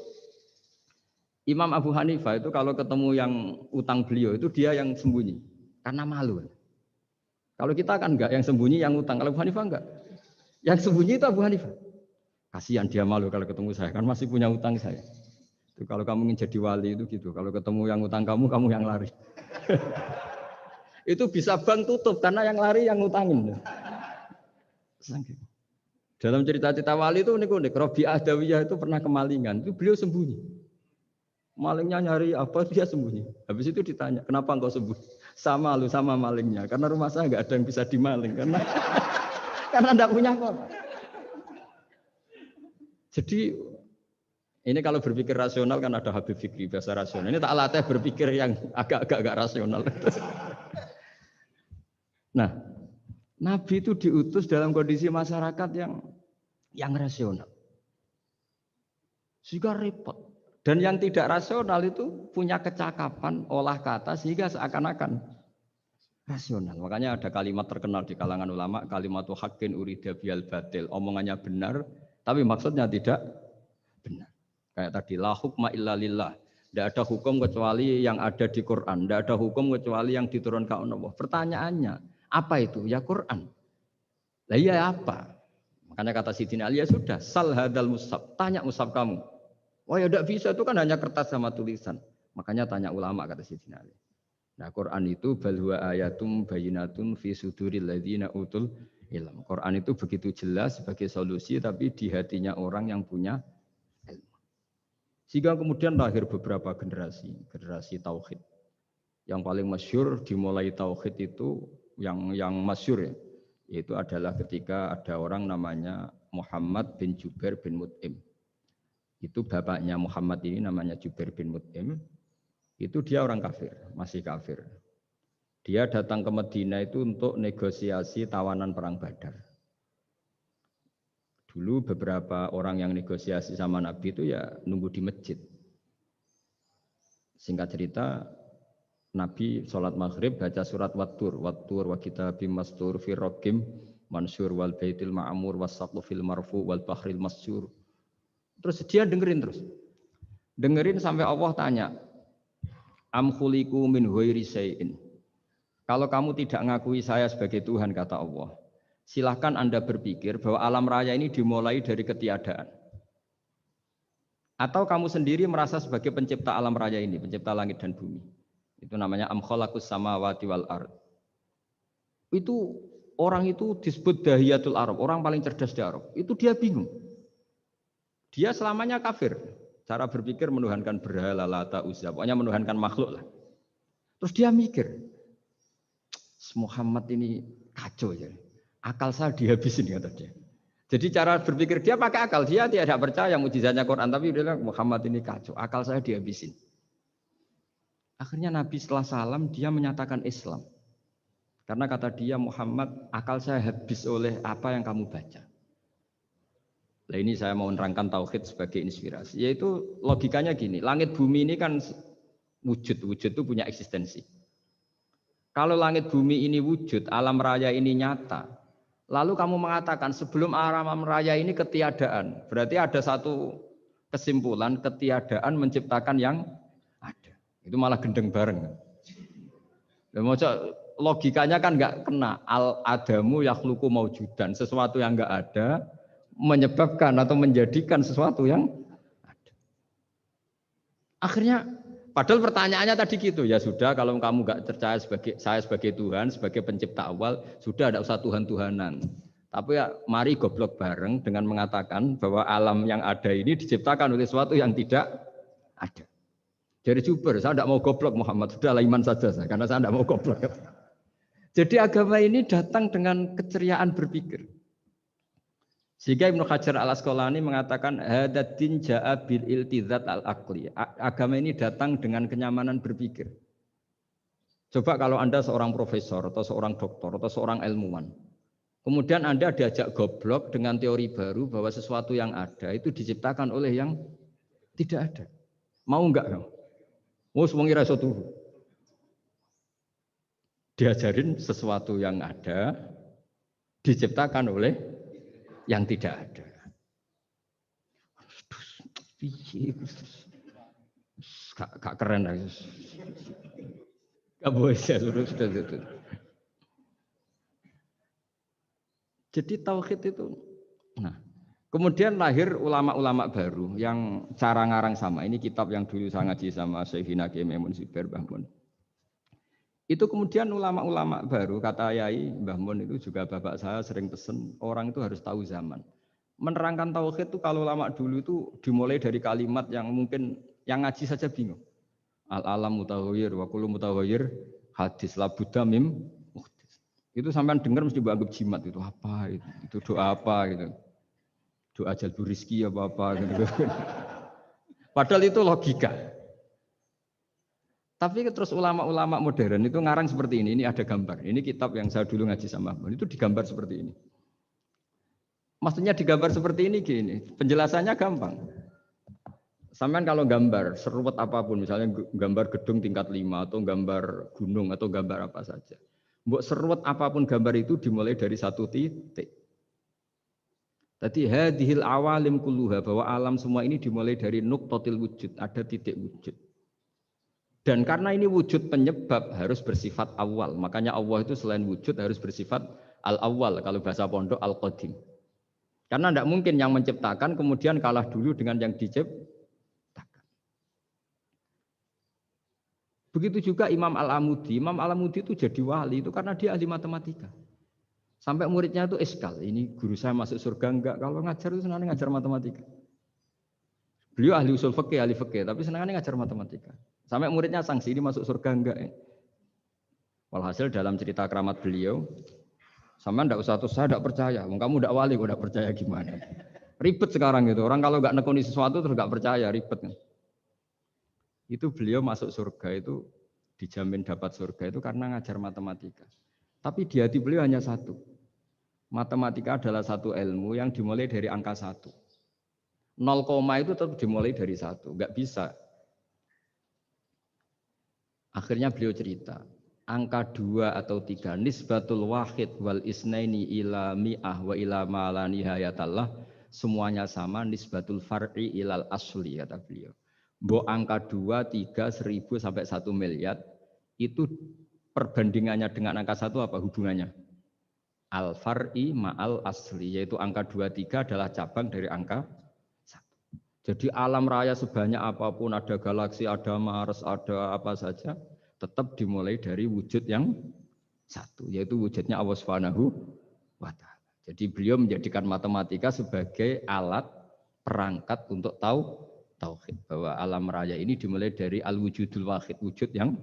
Imam Abu Hanifah itu kalau ketemu yang utang beliau itu dia yang sembunyi karena malu. Kalau kita kan enggak, yang sembunyi yang utang. Kalau Abu Hanifah enggak. Yang sembunyi itu Abu Hanifah. Kasihan dia malu kalau ketemu saya, kan masih punya utang saya. Itu kalau kamu ingin jadi wali itu gitu. Kalau ketemu yang utang kamu yang lari. Itu bisa bank tutup karena yang lari yang utangin. Dalam cerita-cerita wali itu unik-unik. Robi'ah Adawiyah itu pernah kemalingan. Itu beliau sembunyi. Malingnya nyari apa, dia sembunyi. Habis itu ditanya, kenapa engkau sembunyi? Sama lu, sama malingnya. Karena rumah saya nggak ada yang bisa dimaling. Karena enggak punya apa-apa. Jadi, ini kalau berpikir rasional kan ada Habib Fikri, bahasa rasional. Ini tak latih berpikir yang agak rasional. Nah, Nabi itu diutus dalam kondisi masyarakat yang rasional. Sehingga repot. Dan yang tidak rasional itu punya kecakapan olah kata sehingga seakan-akan rasional. Makanya ada kalimat terkenal di kalangan ulama, kalimatu haqqin urida bihal batil. Omongannya benar, tapi maksudnya tidak benar. Kayak tadi, la hukma illa lillah. Tidak ada hukum kecuali yang ada di Quran. Tidak ada hukum kecuali yang diturunkan Allah. Pertanyaannya, apa itu? Ya Quran. Lah iya apa? Makanya kata Sidin Ali, ya sudah, sal hadal mushaf. Tanya mushaf kamu. Oh ya tidak bisa, itu kan hanya kertas sama tulisan. Makanya tanya ulama, kata Sidina Ali. Nah Quran itu bal huwa ayatum bayinatun fi suduril ladzina utul ilm. Quran itu begitu jelas sebagai solusi tapi di hatinya orang yang punya ilmu. Sehingga kemudian lahir beberapa generasi tauhid. Yang paling masyhur dimulai tauhid itu yang masyhur ya, yaitu adalah ketika ada orang namanya Muhammad bin Jubair bin Mut'im. Itu bapaknya Muhammad ini namanya Jubair bin Mut'im. Itu dia orang kafir, masih kafir. Dia datang ke Madinah itu untuk negosiasi tawanan perang Badar. Dulu beberapa orang yang negosiasi sama Nabi itu ya nunggu di masjid. Singkat cerita, Nabi sholat maghrib baca surat Wattur wa kitabim mastur fi raqim mansur wal baitil ma'mur was-saqfu fil marfu wal bahril masyur. Terus dia dengerin sampai Allah tanya, am khuliqu min ghairi syai'in. Kalau kamu tidak ngakui saya sebagai Tuhan, kata Allah, silahkan Anda berpikir bahwa alam raya ini dimulai dari ketiadaan. Atau kamu sendiri merasa sebagai pencipta alam raya ini, pencipta langit dan bumi. Itu namanya am khalaqus samawati wal ard. Itu orang itu disebut dahiyatul Arab, orang paling cerdas di Arab. Itu dia bingung. Dia selamanya kafir. Cara berpikir menuhankan berhala, Lata, Uzza. Pokoknya menuhankan makhluk lah. Terus dia mikir, Muhammad ini kacau ya. Akal saya dihabisin, kata dia. Jadi cara berpikir dia pakai akal. Dia tidak percaya mukjizatnya Quran. Tapi dia bilang Muhammad ini kacau. Akal saya dihabisin. Akhirnya Nabi setelah salam dia menyatakan Islam. Karena kata dia Muhammad, akal saya habis oleh apa yang kamu baca. Nah ini saya mau menerangkan tauhid sebagai inspirasi. Yaitu logikanya gini, langit bumi ini kan wujud itu punya eksistensi. Kalau langit bumi ini wujud, alam raya ini nyata, lalu kamu mengatakan sebelum alam raya ini ketiadaan, berarti ada satu kesimpulan ketiadaan menciptakan yang ada. Itu malah gendeng bareng. Logikanya kan nggak kena, al-adamu yakhluqu maujudan, sesuatu yang nggak ada menyebabkan atau menjadikan sesuatu yang ada. Akhirnya, padahal pertanyaannya tadi gitu, ya sudah kalau kamu nggak percaya saya sebagai Tuhan, sebagai pencipta awal, sudah ada usah Tuhan-Tuhanan. Tapi ya mari goblok bareng dengan mengatakan bahwa alam yang ada ini diciptakan oleh sesuatu yang tidak ada. Jadi Jubair, saya tidak mau goblok Muhammad, sudah iman saja saya, karena saya tidak mau goblok. Jadi agama ini datang dengan keceriaan berpikir. Sehingga Ibnu Hajar al-Asqalani mengatakan hadatin ja'a bil iltizat al-aqli. Agama ini datang dengan kenyamanan berpikir. Coba kalau Anda seorang profesor atau seorang doktor atau seorang ilmuwan, kemudian Anda diajak goblok dengan teori baru bahwa sesuatu yang ada itu diciptakan oleh yang tidak ada. Mau enggak kamu? Mau semuanya rasa tuh. Diajarin sesuatu yang ada diciptakan oleh yang tidak ada. Gak keren lah. Gak boleh sudah. Jadi tauhid itu. Nah, kemudian lahir ulama-ulama baru yang cara ngarang sama. Ini kitab yang dulu saya ngaji sama Syekhina Kiai Maimun Zubair Mbah Mun. Itu kemudian ulama-ulama baru, kata Yai Mbah Mun itu juga bapak saya sering pesen, orang itu harus tahu zaman. Menerangkan tauhid itu kalau ulama dulu itu dimulai dari kalimat yang mungkin yang ngaji saja bingung. Al-alam mutaghayyir wa kullu mutaghayyir hadis la budda mim muhdits. Itu sampean dengar mesti anggap jimat itu apa itu? Itu doa apa gitu. Doa jalbur rizki apa gitu. Padahal itu logika. Tapi terus ulama-ulama modern itu ngarang seperti ini. Ini ada gambar. Ini kitab yang saya dulu ngaji sama Mbak. Itu digambar seperti ini. Maksudnya digambar seperti ini gini. Penjelasannya gampang. Sampean kalau gambar seruat apapun, misalnya gambar gedung tingkat 5 atau gambar gunung atau gambar apa saja. Mbok seruat apapun gambar itu dimulai dari satu titik. Tadi hadhil awalim kulluha, bahwa alam semua ini dimulai dari nuqtatil wujud, ada titik wujud. Dan karena ini wujud penyebab harus bersifat awal. Makanya Allah itu selain wujud harus bersifat al-awwal. Kalau bahasa pondok al-qadim. Karena tidak mungkin yang menciptakan kemudian kalah dulu dengan yang diciptakan. Begitu juga Imam Al-Amudi. Imam Al-Amudi itu jadi wali itu karena dia ahli matematika. Sampai muridnya itu eskal. Ini guru saya masuk surga enggak? Kalau ngajar itu senangnya ngajar matematika. Beliau ahli usul fikih, ahli fikih. Tapi senangnya ngajar matematika. Sampai muridnya sanksi, ini masuk surga enggak ya? Walhasil dalam cerita keramat beliau, sama ndak usah terus saya ndak percaya. Kamu ndak wali, kok ndak percaya gimana? Ribet sekarang itu. Orang kalau nggak nekuni sesuatu terus nggak percaya, ribet. Itu beliau masuk surga itu dijamin dapat surga itu karena ngajar matematika. Tapi di hati beliau hanya satu. Matematika adalah satu ilmu yang dimulai dari angka 1. 0, itu tetap dimulai dari 1. Nggak bisa. Akhirnya beliau cerita, angka 2 atau 3, nisbatul wahid wal isnaini ila mi'ah wa ila ma la nihayatallah, semuanya sama, nisbatul far'i ilal asli, kata beliau. Mbok angka 2, 3, 1000 sampai 1 miliar, itu perbandingannya dengan angka 1 apa hubungannya? Al-far'i ma'al asli, yaitu angka 2, 3 adalah cabang dari angka 1. Jadi alam raya sebanyak apapun, ada galaksi, ada Mars, ada apa saja, tetap dimulai dari wujud yang 1, yaitu wujudnya Allah Subhanahu wa Ta'ala. Jadi beliau menjadikan matematika sebagai alat perangkat untuk tahu tauhid, bahwa alam raya ini dimulai dari al-wujudul wahid, wujud yang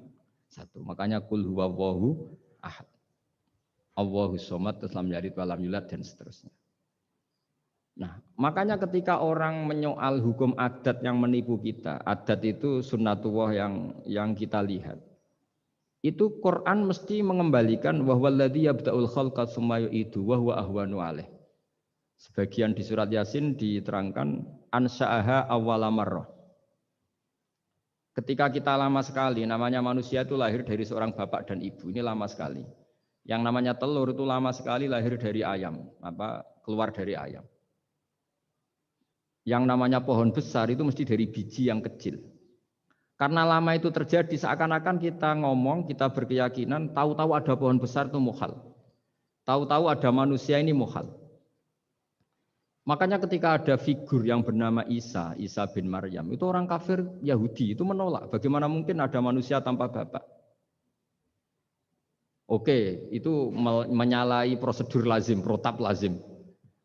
1. Makanya kul huwallahu ahad, Allahus somad, lam yalid walam yulad, dan seterusnya. Nah, makanya ketika orang menyoal hukum adat yang menipu kita, adat itu sunnatullah yang kita lihat. Itu Quran mesti mengembalikan wahwaladzi yabda'ul khalqa tsumma yu'idu wa huwa ahwanu alaih. Sebagian di surat Yasin diterangkan ansha'aha awwala marrah. Ketika kita lama sekali, namanya manusia itu lahir dari seorang bapak dan ibu, ini lama sekali. Yang namanya telur itu lama sekali lahir dari ayam, keluar dari ayam. Yang namanya pohon besar itu mesti dari biji yang kecil. Karena lama itu terjadi, seakan-akan kita ngomong, kita berkeyakinan, tahu-tahu ada pohon besar itu muhal. Tahu-tahu ada manusia ini muhal. Makanya ketika ada figur yang bernama Isa bin Maryam, itu orang kafir Yahudi itu menolak. Bagaimana mungkin ada manusia tanpa bapak? Oke, itu menyalahi prosedur lazim, protap lazim.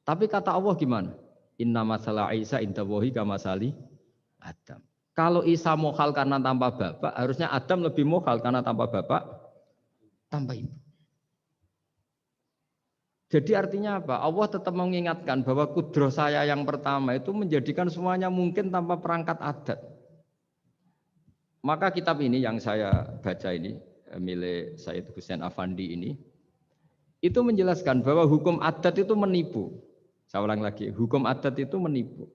Tapi kata Allah gimana? Inna masalah Isa indawahi kamasali Adam. Kalau Isa mohal karena tanpa bapak, harusnya Adam lebih mohal karena tanpa bapak, tanpa ibu. Jadi artinya apa? Allah tetap mengingatkan bahwa kudroh saya yang pertama itu menjadikan semuanya mungkin tanpa perangkat adat. Maka kitab ini yang saya baca ini, milik Said Husain Afandi ini, itu menjelaskan bahwa hukum adat itu menipu. Saya ulang lagi, hukum adat itu menipu.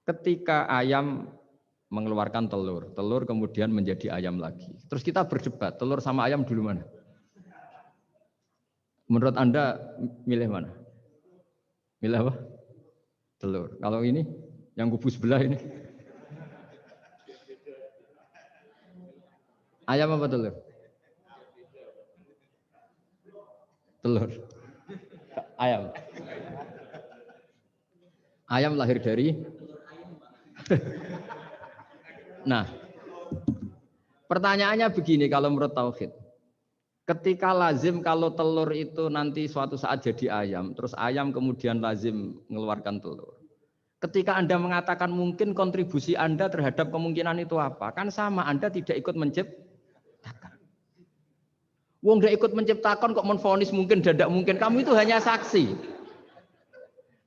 Ketika ayam mengeluarkan telur, telur kemudian menjadi ayam lagi. Terus kita berdebat, telur sama ayam dulu mana? Menurut Anda milih mana? Milih apa? Telur. Kalau ini, yang kubu sebelah ini. Ayam apa telur? Telur. Ayam. Ayam lahir dari. Nah, pertanyaannya begini kalau menurut tauhid. Ketika lazim kalau telur itu nanti suatu saat jadi ayam, terus ayam kemudian lazim mengeluarkan telur. Ketika Anda mengatakan mungkin kontribusi Anda terhadap kemungkinan itu apa? Kan sama, Anda tidak ikut menciptakan. Wong tidak ikut menciptakan kok menvonis mungkin dan tidak mungkin. Kamu itu hanya saksi.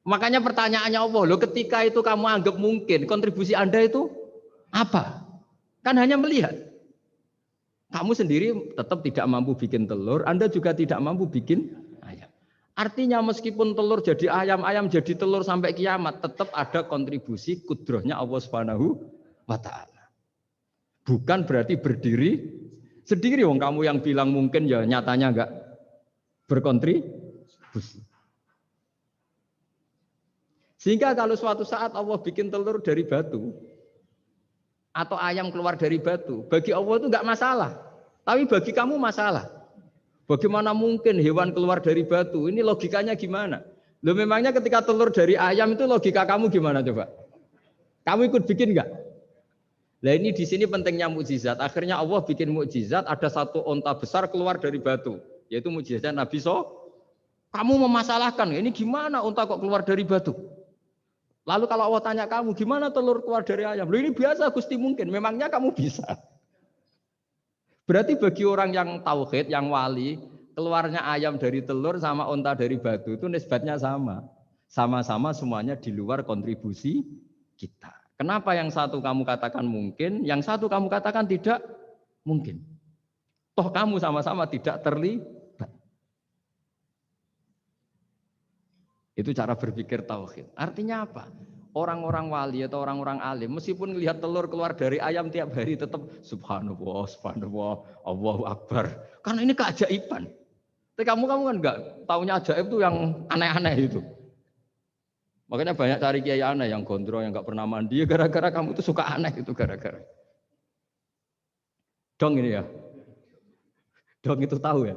Makanya pertanyaannya Allah, loh ketika itu kamu anggap mungkin, kontribusi Anda itu apa? Kan hanya melihat. Kamu sendiri tetap tidak mampu bikin telur, Anda juga tidak mampu bikin ayam. Artinya meskipun telur jadi ayam, ayam jadi telur sampai kiamat, tetap ada kontribusi kudrohnya Allah Subhanahu wa Ta'ala. Bukan berarti berdiri sendiri, wong kamu yang bilang mungkin ya nyatanya enggak berkontribusi. Sehingga kalau suatu saat Allah bikin telur dari batu atau ayam keluar dari batu, bagi Allah itu enggak masalah. Tapi bagi kamu masalah. Bagaimana mungkin hewan keluar dari batu? Ini logikanya gimana? Loh memangnya ketika telur dari ayam itu logika kamu gimana coba? Kamu ikut bikin enggak? Nah ini di sini pentingnya mukjizat. Akhirnya Allah bikin mukjizat, ada satu onta besar keluar dari batu, yaitu mukjizat Nabi Kamu memasalahkan, ini gimana onta kok keluar dari batu? Lalu kalau Allah tanya kamu, gimana telur keluar dari ayam? Loh ini biasa Gusti mungkin, memangnya kamu bisa. Berarti bagi orang yang tauhid, yang wali, keluarnya ayam dari telur sama onta dari batu itu nisbatnya sama. Sama-sama semuanya di luar kontribusi kita. Kenapa yang satu kamu katakan mungkin, yang satu kamu katakan tidak mungkin? Toh kamu sama-sama tidak terlibat. Itu cara berpikir tauhid. Artinya apa? Orang-orang wali atau orang-orang alim, meskipun melihat telur keluar dari ayam tiap hari, tetap subhanallah, subhanallah, Allahu Akbar. Karena ini keajaiban. Tapi kamu kan enggak taunya ajaib itu yang aneh-aneh itu. Makanya banyak cari kiai aneh yang gondrong, yang enggak pernah mandi, gara-gara kamu itu suka aneh itu gara-gara. Dong ini ya. Dong itu tahu ya.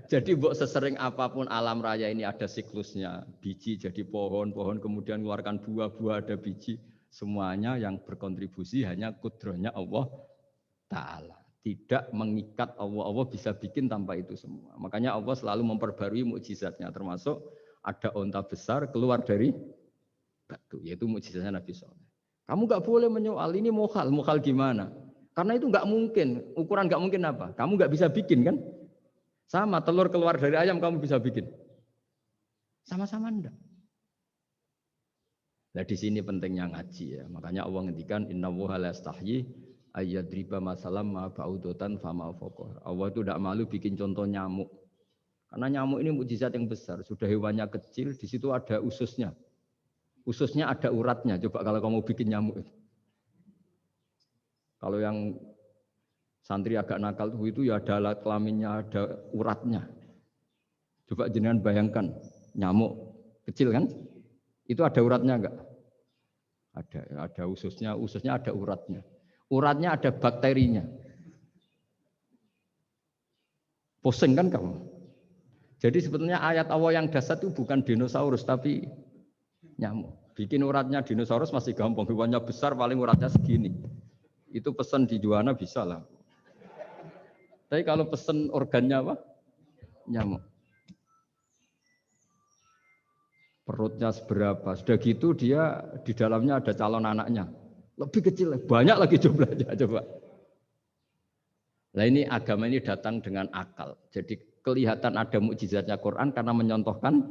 Jadi mbok sesering apapun alam raya ini ada siklusnya. Biji jadi pohon, pohon kemudian mengeluarkan buah, buah ada biji. Semuanya yang berkontribusi hanya kudrohnya Allah Ta'ala. Tidak mengikat Allah. Allah bisa bikin tanpa itu semua. Makanya Allah selalu memperbarui mukjizatnya. Termasuk ada onta besar keluar dari batu. Yaitu mukjizatnya Nabi Soleh. Kamu nggak boleh menyoal ini mukhal. Mukhal gimana? Karena itu nggak mungkin. Ukuran nggak mungkin apa? Kamu nggak bisa bikin kan? Sama, telur keluar dari ayam kamu bisa bikin. Sama-sama enggak. Nah di sini pentingnya ngaji ya. Makanya Allah ngendikan innallaha la yastahyi ayyadriba masalam ma ba'udatan fama fawqah. Allah itu tidak malu bikin contoh nyamuk. Karena nyamuk ini mukjizat yang besar. Sudah hewannya kecil, di situ ada ususnya. Ususnya ada uratnya. Coba kalau kamu bikin nyamuk. Kalau yang santri agak nakal itu ya ada alat kelaminnya, ada uratnya. Coba jenengan bayangkan, nyamuk kecil kan? Itu ada uratnya enggak? Ada ususnya ada uratnya. Uratnya ada bakterinya. Pusing kan kamu? Jadi sebetulnya ayat Allah yang dasar itu bukan dinosaurus tapi nyamuk. Bikin uratnya dinosaurus masih gampang, hewannya besar paling uratnya segini. Itu pesan di Juwana bisa lah. Tapi kalau pesen organnya apa? Nyamuk. Perutnya seberapa? Sudah gitu dia di dalamnya ada calon anaknya. Lebih kecil, banyak lagi jumlahnya. Coba. Nah ini agama ini datang dengan akal. Jadi kelihatan ada mukjizatnya Quran karena menyontohkan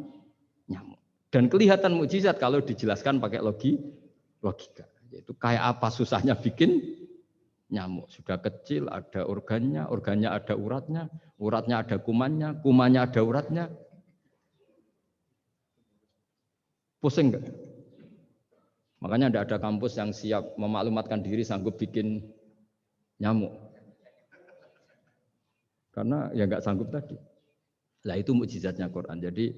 nyamuk. Dan kelihatan mukjizat kalau dijelaskan pakai logika. Yaitu kayak apa susahnya bikin nyamuk. Sudah kecil, ada organnya, organnya ada uratnya, uratnya ada kumannya, kumannya ada uratnya. Pusing enggak? Makanya tidak ada kampus yang siap memaklumatkan diri sanggup bikin nyamuk. Karena ya enggak sanggup tadi. Lah itu mukjizatnya Quran. Jadi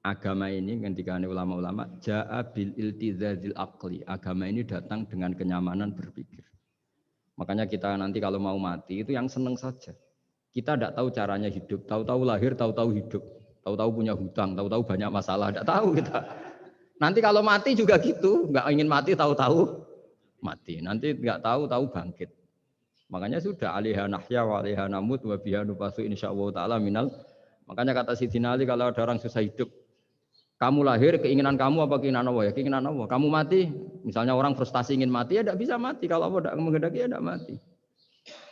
agama ini ketika ulama-ulama ja'a bil iltizazil aqli. Agama ini datang dengan kenyamanan berpikir. Makanya kita nanti kalau mau mati itu yang seneng saja. Kita tidak tahu caranya hidup, tahu-tahu lahir, tahu-tahu hidup, tahu-tahu punya hutang, tahu-tahu banyak masalah, tidak tahu kita. Nanti kalau mati juga gitu, nggak ingin mati tahu-tahu mati. Nanti nggak tahu-tahu bangkit. Makanya sudah alaiha nahya wa alaiha namut wa biha nubasu insyaallah taala minal. Makanya kata Sidina Ali kalau ada orang susah hidup, kamu lahir keinginan kamu apa keinginan Allah? Ya keinginan Allah. Kamu mati, misalnya orang frustasi ingin mati ya tidak bisa mati. Kalau Allah tidak menghendaki ya tidak mati.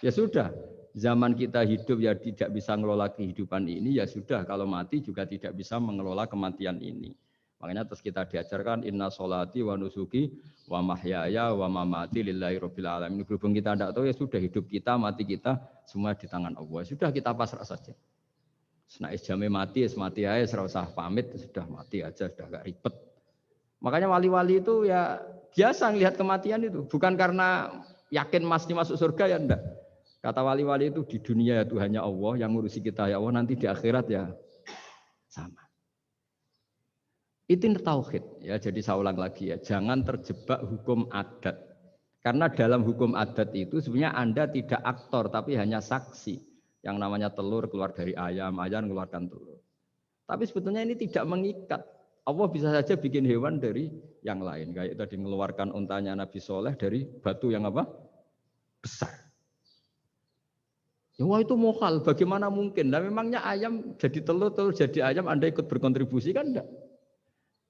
Ya sudah, zaman kita hidup ya tidak bisa mengelola kehidupan ini ya sudah. Kalau mati juga tidak bisa mengelola kematian ini. Makanya terus kita diajarkan inna sholati wa nusuki wa mahyaya wa mamati lillahi rabbil alamin. Berhubung kita tidak tahu ya sudah hidup kita, mati kita semua di tangan Allah. Sudah kita pasrah saja. Nah, jamnya mati, mati aja, serah usah pamit, sudah mati aja, sudah gak ribet. Makanya wali-wali itu ya biasa ngelihat kematian itu, bukan karena yakin pasti masuk surga ya enggak. Kata wali-wali itu di dunia ya Tuhannya Allah, yang ngurusi kita ya Allah, nanti di akhirat ya sama. Itu tauhid ya. Jadi saya ulang lagi ya, jangan terjebak hukum adat. Karena dalam hukum adat itu sebenarnya Anda tidak aktor tapi hanya saksi. Yang namanya telur keluar dari ayam, ayam mengeluarkan telur. Tapi sebetulnya ini tidak mengikat. Allah bisa saja bikin hewan dari yang lain. Kayak tadi mengeluarkan untanya Nabi Soleh dari batu yang apa? Besar. Ya wah itu mokal, bagaimana mungkin? Nah memangnya ayam jadi telur, telur jadi ayam, Anda ikut berkontribusi kan enggak?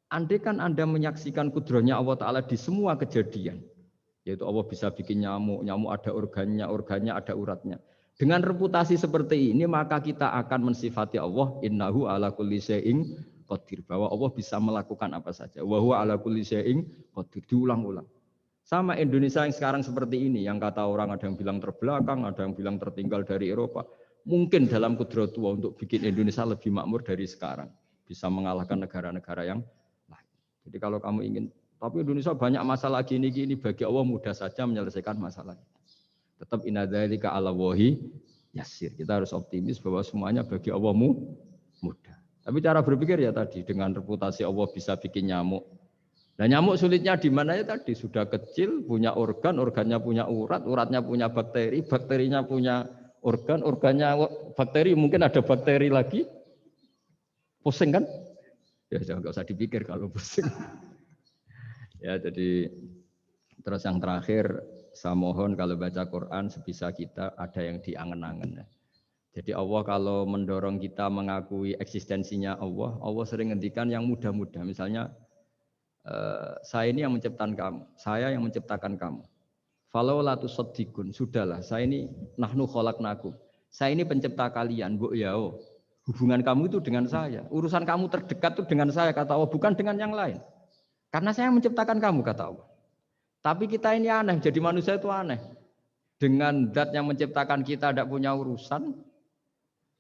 Andai kan Anda menyaksikan kudrohnya Allah Ta'ala di semua kejadian, yaitu Allah bisa bikin nyamuk, nyamuk ada organnya, organnya ada uratnya. Dengan reputasi seperti ini, maka kita akan mensifati Allah, innahu ala kulli syai'in qadir, bahwa Allah bisa melakukan apa saja. Wa huwa ala kulli syai'in qadir, diulang-ulang. Sama Indonesia yang sekarang seperti ini, yang kata orang ada yang bilang terbelakang, ada yang bilang tertinggal dari Eropa. Mungkin dalam kudrat Allah untuk bikin Indonesia lebih makmur dari sekarang. Bisa mengalahkan negara-negara yang lain. Jadi kalau kamu ingin, tapi Indonesia banyak masalah gini-gini, bagi Allah mudah saja menyelesaikan masalah. Tetap inna dzalika 'ala Allahi yasir. Kita harus optimis bahwa semuanya bagi Allah mudah. Tapi cara berpikir ya tadi, dengan reputasi Allah bisa bikin nyamuk. Nah nyamuk sulitnya di mana ya tadi, sudah kecil, punya organ, organnya punya urat, uratnya punya bakteri, bakterinya punya organ, organnya bakteri, mungkin ada bakteri lagi. Pusing kan? Ya jangan usah dipikir kalau pusing. Ya jadi terus yang terakhir, saya mohon kalau baca Quran sebisa kita ada yang diangen-angen. Jadi Allah kalau mendorong kita mengakui eksistensinya Allah, Allah sering ngendikan yang mudah-mudah. Misalnya saya ini yang menciptakan kamu, saya yang menciptakan kamu. Falau la tusaddiqun, sudahlah, saya ini nahnu khalaqnakum. Saya ini pencipta kalian, Bu ya. Hubungan kamu itu dengan saya. Urusan kamu terdekat itu dengan saya kata Allah, bukan dengan yang lain. Karena saya menciptakan kamu kata Allah. Tapi kita ini aneh, jadi manusia itu aneh. Dengan zat yang menciptakan kita tidak punya urusan,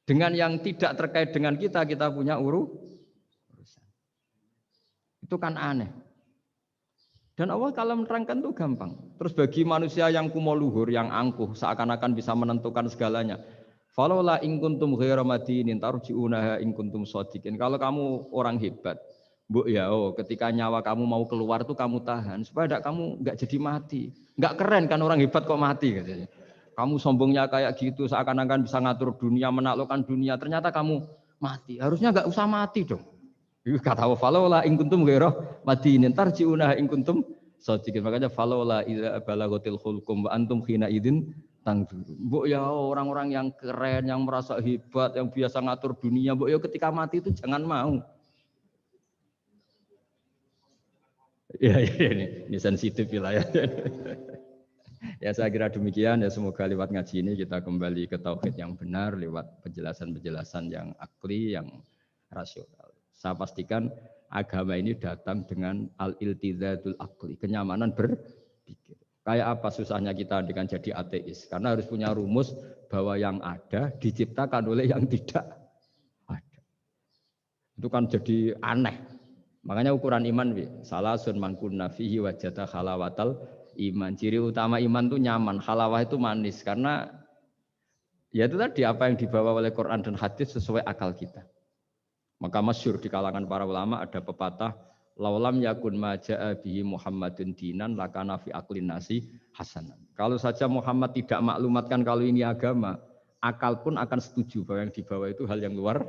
dengan yang tidak terkait dengan kita punya urusan. Itu kan aneh. Dan Allah kalau menerangkan itu gampang. Terus bagi manusia yang kumoluhur, yang angkuh, seakan-akan bisa menentukan segalanya. Falaula in kuntum ghairu madinin tarji'unaha in kuntum shadiqin. Kalau kamu orang hebat, Bu ya, ketika nyawa kamu mau keluar tuh kamu tahan supaya kamu enggak jadi mati. Enggak keren kan orang hebat kok mati katanya. Kamu sombongnya kayak gitu seakan-akan bisa ngatur dunia, menaklukkan dunia, ternyata kamu mati. Harusnya enggak usah mati dong. Kata Allah falaula in kuntum ghairu madinin tarji'unaha in kuntum shadiqin. Makanya falaula idza balaghatil khulqum wa antum khina idzin tangdur. Mbok ya orang-orang yang keren, yang merasa hebat, yang biasa ngatur dunia, mbok ya ketika mati itu jangan mau. Ya ini sensitif wilayah. Ya saya kira demikian ya, semoga lewat ngaji ini kita kembali ke tauhid yang benar lewat penjelasan-penjelasan yang akli, yang rasional. Saya pastikan agama ini datang dengan al-iltizatul akli, kenyamanan berpikir. Kayak apa susahnya kita dengan jadi ateis? Karena harus punya rumus bahwa yang ada diciptakan oleh yang tidak ada. Itu kan jadi aneh. Makanya ukuran iman, salasun mangkunna fihi wajata halawatal iman. Ciri utama iman itu nyaman, halawah itu manis. Karena ya itu tadi apa yang dibawa oleh Quran dan hadis sesuai akal kita. Maka masyhur di kalangan para ulama ada pepatah, laulam yakun maja'a bihi Muhammadun dinan lakana fi aqlin nasi hasanan. Kalau saja Muhammad tidak maklumatkan kalau ini agama, akal pun akan setuju bahwa yang dibawa itu hal yang luar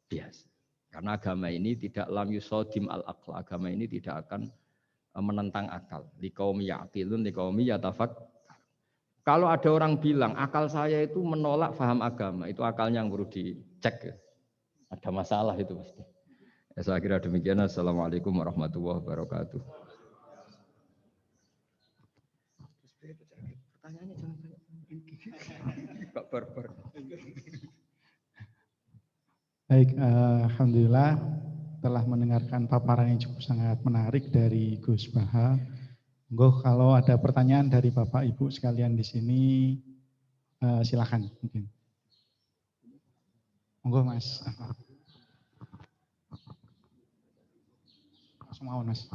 biasa. Karena agama ini tidak lam yusodim al-aql. Agama ini tidak akan menentang akal. Liqaumi ya'qilun, liqaumi yatafak. Kalau ada orang bilang akal saya itu menolak faham agama, itu akalnya yang perlu dicek. Ada masalah itu pasti. Ya, saya kira demikian. Assalamualaikum warahmatullahi wabarakatuh. Pertanyaannya jangan Pak Barbar.
Baik, alhamdulillah telah mendengarkan paparan yang cukup sangat menarik dari Gus Baha. Monggo kalau ada pertanyaan dari Bapak Ibu sekalian di sini, silakan mungkin. Monggo Mas. Langsung mau Mas.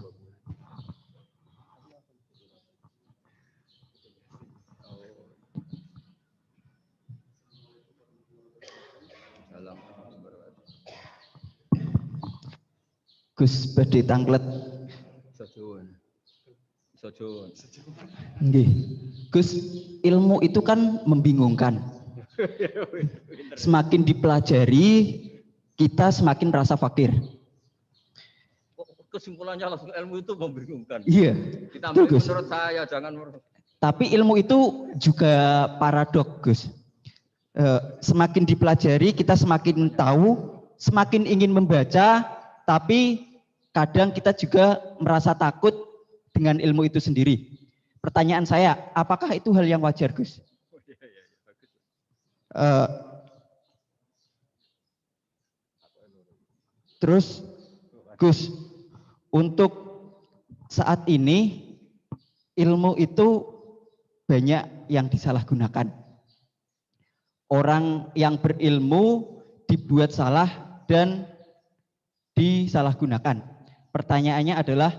Gus badhe tanglet.
Sojoon.
Nggih. Gus, ilmu itu kan membingungkan. Semakin dipelajari, kita semakin merasa fakir.
Kesimpulannya langsung ilmu itu membingungkan.
Iya.
Kita ambil menurut saya, jangan.
Tapi ilmu itu juga paradok, Gus. Semakin dipelajari, kita semakin tahu, semakin ingin membaca, tapi kadang kita juga merasa takut dengan ilmu itu sendiri. Pertanyaan saya, apakah itu hal yang wajar, Gus? Terus, Gus, untuk saat ini ilmu itu banyak yang disalahgunakan. Orang yang berilmu dibuat salah dan disalahgunakan. Pertanyaannya adalah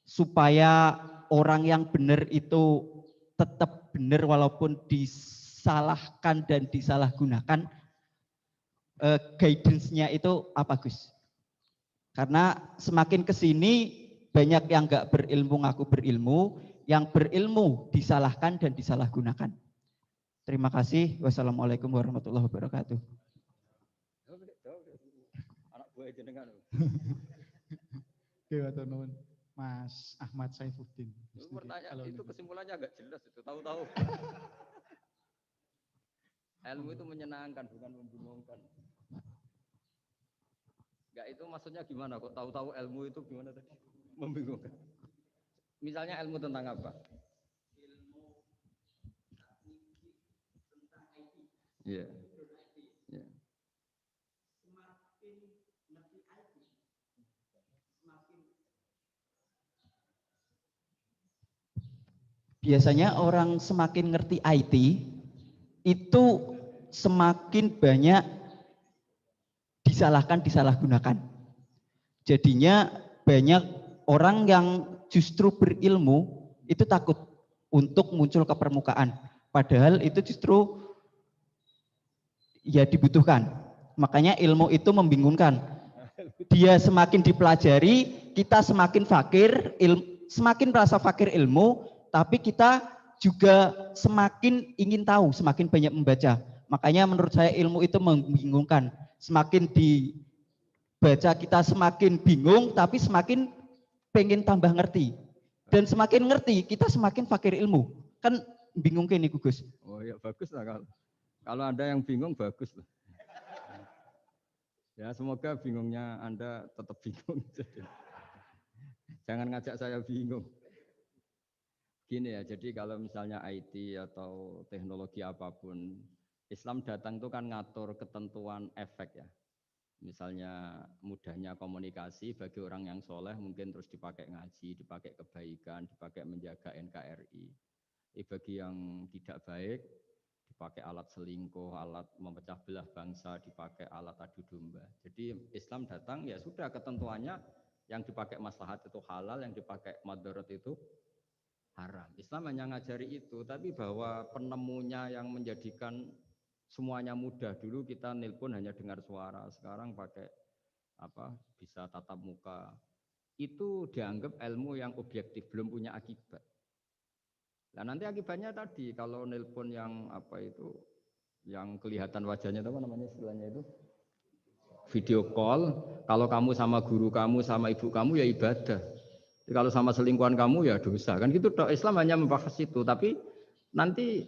supaya orang yang benar itu tetap benar walaupun disalahkan dan disalahgunakan, guidance-nya itu apa, Gus? Karena semakin kesini banyak yang nggak berilmu ngaku berilmu, yang berilmu disalahkan dan disalahgunakan. Terima kasih. Wassalamualaikum warahmatullahi wabarakatuh.
Anak buah jenengan.
Mas Ahmad Saifuddin.
Pertanyaan itu kesimpulannya agak jelas itu, tahu-tahu. Ilmu itu menyenangkan bukan membingungkan. Enggak, itu maksudnya gimana kok tahu-tahu ilmu itu gimana tadi? Membingungkan. Misalnya ilmu tentang apa? Ilmu tentang IT. Iya. Yeah.
Semakin ngerti IT, semakin biasanya orang semakin ngerti IT itu semakin banyak disalahkan, disalahgunakan. Jadinya banyak orang yang justru berilmu itu takut untuk muncul ke permukaan. Padahal itu justru ya dibutuhkan. Makanya ilmu itu membingungkan. Dia semakin dipelajari, kita semakin fakir, semakin merasa fakir ilmu, tapi kita juga semakin ingin tahu, semakin banyak membaca. Makanya menurut saya ilmu itu membingungkan. Semakin dibaca kita semakin bingung, tapi semakin pengen tambah ngerti. Dan semakin ngerti, kita semakin fakir ilmu. Kan bingung kan nih, Gus?
Oh ya bagus lah kalau ada yang bingung bagus lah. Ya semoga bingungnya Anda tetap bingung. Jangan ngajak saya bingung. Gini ya, jadi kalau misalnya IT atau teknologi apapun, Islam datang itu kan ngatur ketentuan efek ya. Misalnya mudahnya komunikasi bagi orang yang soleh mungkin terus dipakai ngaji, dipakai kebaikan, dipakai menjaga NKRI. Bagi yang tidak baik dipakai alat selingkuh, alat memecah belah bangsa, dipakai alat adu domba. Jadi Islam datang ya sudah ketentuannya yang dipakai maslahat itu halal, yang dipakai madarat itu haram. Islam hanya ngajari itu, tapi bahwa penemunya yang menjadikan semuanya mudah. Dulu kita nelpon hanya dengar suara, sekarang pakai bisa tatap muka. Itu dianggap ilmu yang objektif, belum punya akibat. Nah nanti akibatnya tadi kalau nelpon yang yang kelihatan wajahnya itu apa namanya istilahnya itu video call. Kalau kamu sama guru kamu sama ibu kamu ya ibadah. Jadi kalau sama selingkuhan kamu ya dosa. Kan gitu toh, Islam hanya membahas itu. Tapi nanti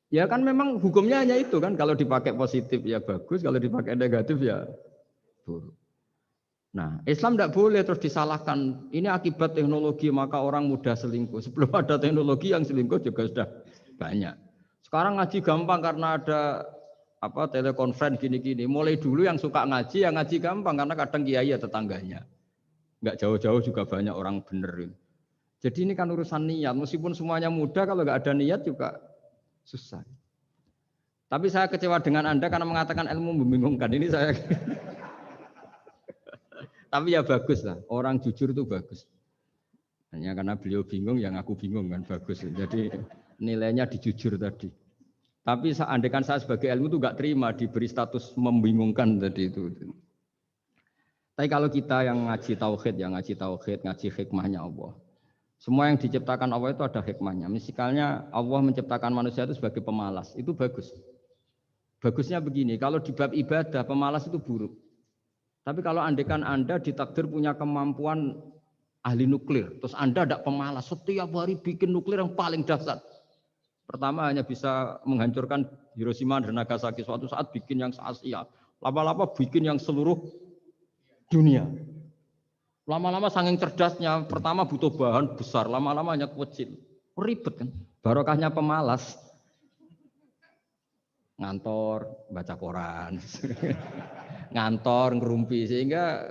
ya kan memang hukumnya hanya itu kan. Kalau dipakai positif ya bagus, kalau dipakai negatif ya buruk. Nah, Islam tidak boleh terus disalahkan. Ini akibat teknologi maka orang mudah selingkuh. Sebelum ada teknologi yang selingkuh juga sudah banyak. Sekarang ngaji gampang karena ada telekonferensi gini-gini. Mulai dulu yang suka ngaji, yang ngaji gampang karena kadang kiai ya tetangganya. Enggak jauh-jauh juga banyak orang bener. Jadi ini kan urusan niat. Meskipun semuanya mudah, kalau nggak ada niat juga susah. Tapi saya kecewa dengan Anda karena mengatakan ilmu membingungkan. Ini saya. Tapi ya bagus lah. Orang jujur itu bagus. Hanya karena beliau bingung, yang aku bingung kan bagus. Jadi nilainya dijujur tadi. Tapi andaikan saya sebagai ilmu itu nggak terima diberi status membingungkan tadi itu. Tapi kalau kita yang ngaji tauhid, ngaji hikmahnya Allah. Semua yang diciptakan Allah itu ada hikmahnya. Misalnya Allah menciptakan manusia itu sebagai pemalas, itu bagus. Bagusnya begini, kalau di bab ibadah pemalas itu buruk. Tapi kalau andaikan Anda ditakdir punya kemampuan ahli nuklir, terus Anda tidak pemalas, setiap hari bikin nuklir yang paling dahsyat. Pertama hanya bisa menghancurkan Hiroshima dan Nagasaki, suatu saat bikin yang se-Asia. Lama-lama bikin yang seluruh dunia. Lama-lama saking cerdasnya, pertama butuh bahan besar, lama-lama hanya kecil. Ribet kan? Barokahnya pemalas. Ngantor, baca koran. Ngantor, ngerumpi. Sehingga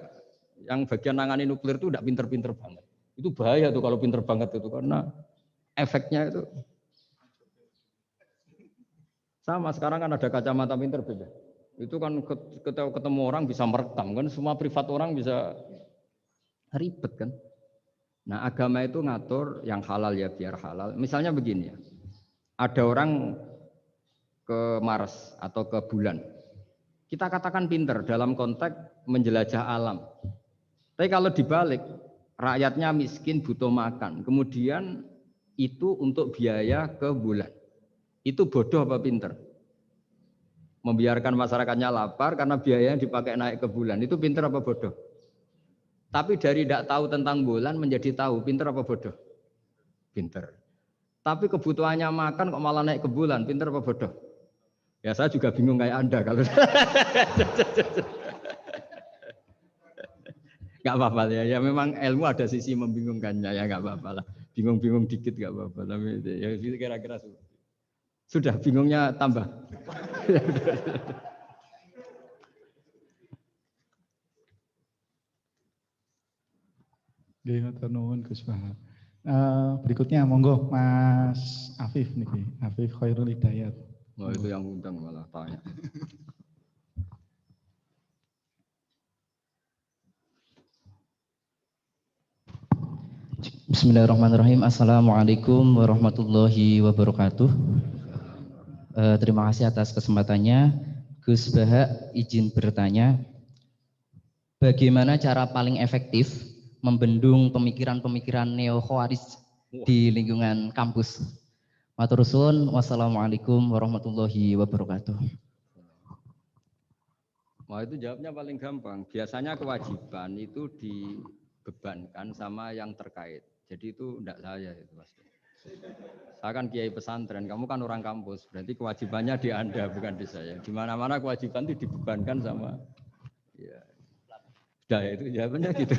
yang bagian nangani nuklir itu tidak pinter-pinter banget. Itu bahaya tuh kalau pinter banget itu, karena efeknya itu. Sama, sekarang kan ada kacamata pinter beda. Itu kan ketemu orang bisa merekam kan, semua privat orang bisa ribet kan. Nah agama itu ngatur yang halal ya biar halal. Misalnya begini ya, ada orang ke Mars atau ke bulan. Kita katakan pinter dalam konteks menjelajah alam. Tapi kalau dibalik, rakyatnya miskin butuh makan. Kemudian itu untuk biaya ke bulan. Itu bodoh apa pinter? Membiarkan masyarakatnya lapar karena biayanya dipakai naik ke bulan. Itu pinter apa bodoh? Tapi dari tidak tahu tentang bulan menjadi tahu, pinter apa bodoh? Pinter. Tapi kebutuhannya makan kok malah naik ke bulan, pinter apa bodoh? Ya saya juga bingung kayak Anda kalau. Gak apa-apa ya. Ya memang ilmu ada sisi membingungkannya ya, gak apa-apa lah. Bingung-bingung dikit gak apa-apa. Tapi ya kira-kira sudah bingungnya tambah.
Berikutnya monggo Mas Afif nih, Afif Khairul Hidayat.
Oh itu yang undang malah tanya.
Bismillahirrahmanirrahim. Assalamualaikum warahmatullahi wabarakatuh. Terima kasih atas kesempatannya. Gus Baha izin bertanya, bagaimana cara paling efektif membendung pemikiran-pemikiran neo-khawarij di lingkungan kampus? Matur suwun. Wassalamualaikum warahmatullahi wabarakatuh.
Wah itu jawabnya paling gampang. Biasanya kewajiban itu dibebankan sama yang terkait. Jadi itu enggak saya itu pasti. Saya kan kiai pesantren, kamu kan orang kampus, berarti kewajibannya di Anda bukan di saya. Di mana-mana kewajiban itu dibebankan sama. Ya. Sudah ya itu jawabannya gitu.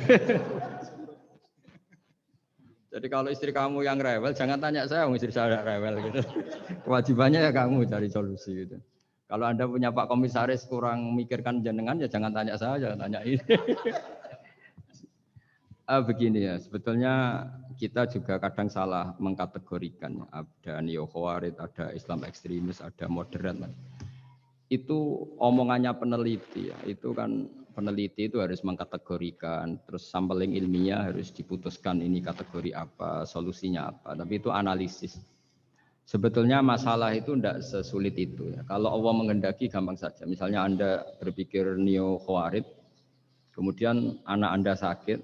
Jadi kalau istri kamu yang rewel, jangan tanya saya, istri saya rewel gitu. Kewajibannya ya kamu cari solusi gitu. Kalau Anda punya Pak Komisaris kurang mikirkan jenengan ya jangan tanya saya, tanya ini. Begini ya, sebetulnya kita juga kadang salah mengkategorikan. Ada neo-khawarij, ada Islam ekstremis, ada moderat. Itu omongannya peneliti ya. Itu kan peneliti itu harus mengkategorikan, terus sampling ilmiah harus diputuskan ini kategori apa, solusinya apa. Tapi itu analisis. Sebetulnya masalah itu tidak sesulit itu ya. Kalau Allah menghendaki gampang saja. Misalnya Anda berpikir neo-khawarij, kemudian anak Anda sakit,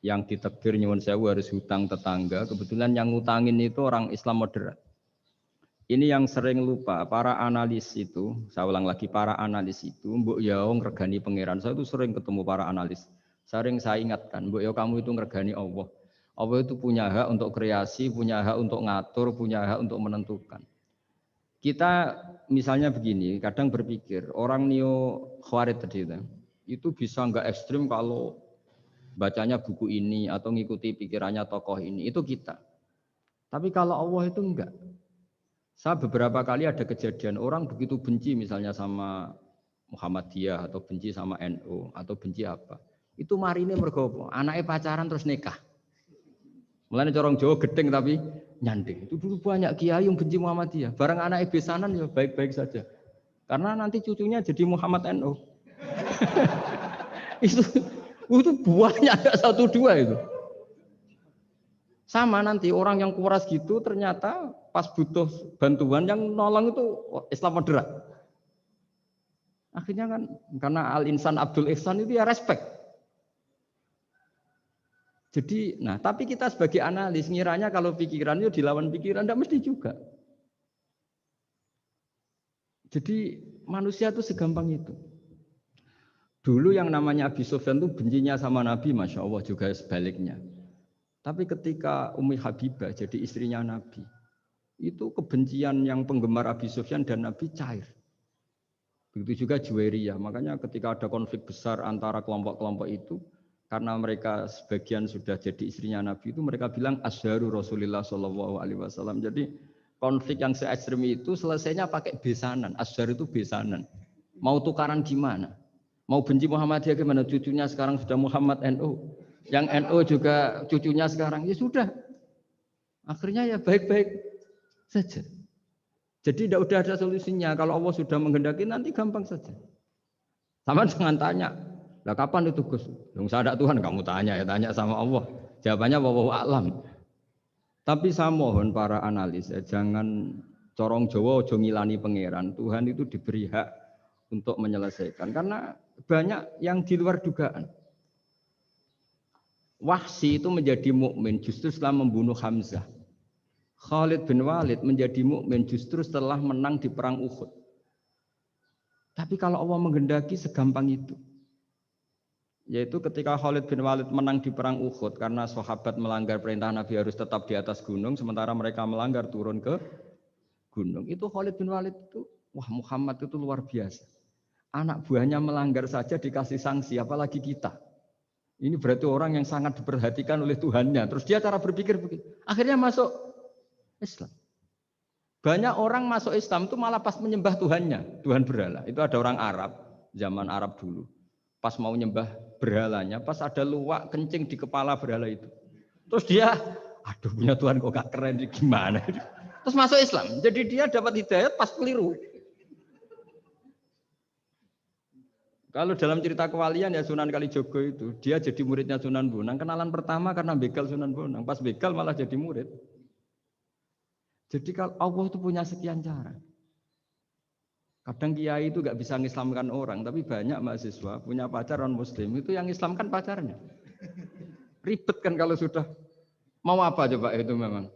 yang ditegir nyuwun sewu harus hutang tetangga, kebetulan yang ngutangin itu orang Islam moderat. Ini yang sering lupa, para analis itu, saya ulang lagi, para analis itu, mbok ya ngregani pangeran. Saya itu sering ketemu para analis. Sering saya ingatkan, mbok ya kamu itu ngregani Allah. Allah itu punya hak untuk kreasi, punya hak untuk ngatur, punya hak untuk menentukan. Kita misalnya begini, kadang berpikir, orang neo-khawarij tadi itu bisa enggak ekstrim kalau bacanya buku ini atau ngikuti pikirannya tokoh ini, itu kita. Tapi kalau Allah itu enggak. Saya beberapa kali ada kejadian orang begitu benci misalnya sama Muhammadiyah atau benci sama NU atau benci apa. Itu marine mergo anaknya pacaran terus nikah. Mulane corong Jawa gedeng tapi nyanding. Itu dulu banyak kiai yang benci Muhammadiyah. Barang anaknya besanan ya baik-baik saja. Karena nanti cucunya jadi Muhammad NU. itu banyak, ada 1-2 itu. Sama nanti orang yang kuras gitu ternyata pas butuh bantuan yang nolong itu Islam moderat. Akhirnya kan karena Al-Insan Abdul Ihsan itu ya respect. Jadi, nah tapi kita sebagai analis ngiranya kalau pikiran itu dilawan pikiran, tidak mesti juga. Jadi manusia itu segampang itu. Dulu yang namanya Abi Sufyan itu bencinya sama Nabi, Masya Allah juga sebaliknya. Tapi ketika Ummi Habibah jadi istrinya Nabi, itu kebencian yang penggemar Abi Sufyan dan Nabi cair. Begitu juga Juwairiyah. Makanya ketika ada konflik besar antara kelompok-kelompok itu, karena mereka sebagian sudah jadi istrinya Nabi itu, mereka bilang asharu Rasulullah SAW. Jadi konflik yang se-ekstrem itu selesainya pakai besanan. Ashar itu besanan. Mau tukaran gimana? Mau benci Muhammadiyah gimana? Cucunya sekarang sudah Muhammad NU. Yang NU juga cucunya sekarang. Ya sudah. Akhirnya ya baik-baik saja. Jadi tidak udah ada solusinya. Kalau Allah sudah menghendaki nanti gampang saja. Sama jangan tanya. Lah kapan itu Gus? Dong saya ada Tuhan kamu tanya ya, tanya sama Allah. Jawabannya wallahu a'lam. Tapi saya mohon para analis ya, jangan corong Jawa ojo ngilani pangeran. Tuhan itu diberi hak untuk menyelesaikan karena banyak yang di luar dugaan. Wahsy itu menjadi mukmin justru setelah membunuh Hamzah. Khalid bin Walid menjadi mukmin justru setelah menang di perang Uhud. Tapi kalau Allah menghendaki segampang itu. Yaitu ketika Khalid bin Walid menang di perang Uhud karena sahabat melanggar perintah Nabi harus tetap di atas gunung sementara mereka melanggar turun ke gunung. Itu Khalid bin Walid itu, wah Muhammad itu luar biasa. Anak buahnya melanggar saja dikasih sanksi, apalagi kita. Ini berarti orang yang sangat diperhatikan oleh Tuhannya. Terus dia cara berpikir begitu. Akhirnya masuk Islam. Banyak orang masuk Islam itu malah pas menyembah Tuhannya, Tuhan berhala. Itu ada orang Arab, zaman Arab dulu. Pas mau nyembah berhalanya, pas ada luwak kencing di kepala berhala itu. Terus dia, aduh punya Tuhan kok gak keren, gimana? Terus masuk Islam. Jadi dia dapat hidayat pas keliru. Kalau dalam cerita kewalian ya Sunan Kalijogo itu, dia jadi muridnya Sunan Bonang. Kenalan pertama karena begal Sunan Bonang. Pas begal malah jadi murid. Jadi kalau Allah itu punya sekian cara. Kadang kiai itu gak bisa mengislamkan orang, tapi banyak mahasiswa punya pacar non muslim itu yang islamkan pacarnya. Ribet kan kalau sudah mau apa coba itu memang.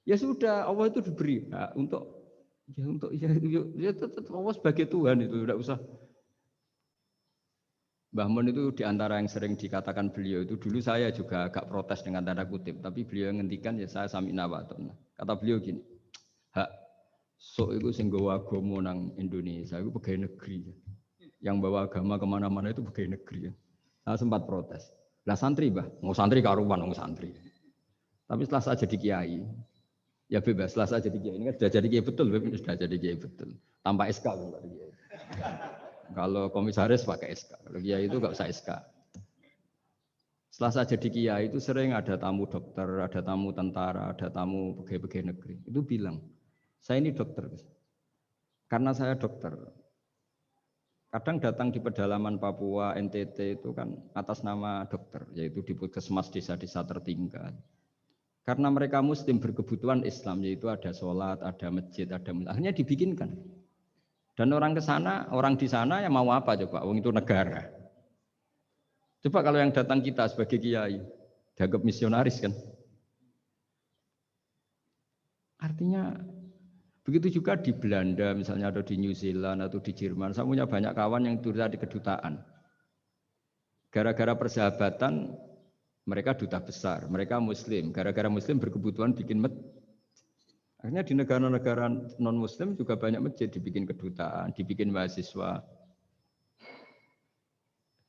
Ya sudah, Allah itu diberi hak untuk tetap Allah sebagai Tuhan itu tidak usah. Mbah Mun itu diantara yang sering dikatakan beliau itu dulu saya juga agak protes dengan tanda kutip, tapi beliau ngendikan ya saya sami'na wa ata'na. Kata beliau gini, hak sok itu sing gawa agama nang Indonesia itu pegawai negeri. Yang bawa agama kemana-mana itu pegawai negeri. Saya sempat protes. Lah santri bah, mau santri karuan mau santri. Tapi setelah saya jadi kiai, Ya bebas lah saya jadi kiai. Ini kan sudah jadi kiai betul, sudah jadi kiai betul. Tanpa SK kan Pak Kiai. Kalau komisaris pakai SK, kalau kiai itu nggak usah SK. Setelah saya jadi kiai itu sering ada tamu dokter, ada tamu tentara, ada tamu pegawai negeri. Itu bilang, saya ini dokter. Karena saya dokter. Kadang datang di pedalaman Papua, NTT itu kan atas nama dokter, yaitu di puskesmas desa-desa tertinggal. Karena mereka muslim berkebutuhan Islam, yaitu ada sholat, ada masjid, ada akhirnya dibikinkan. Dan orang ke sana, orang di sana yang mau apa coba? Wong itu negara. Coba kalau yang datang kita sebagai kiai, dianggap misionaris kan? Artinya begitu juga di Belanda misalnya atau di New Zealand atau di Jerman. Saya punya banyak kawan yang tulis di kedutaan. Gara-gara persahabatan mereka duta besar, mereka muslim. Gara-gara muslim berkebutuhan bikin masjid. Akhirnya di negara-negara non-muslim juga banyak masjid, dibikin kedutaan, dibikin mahasiswa.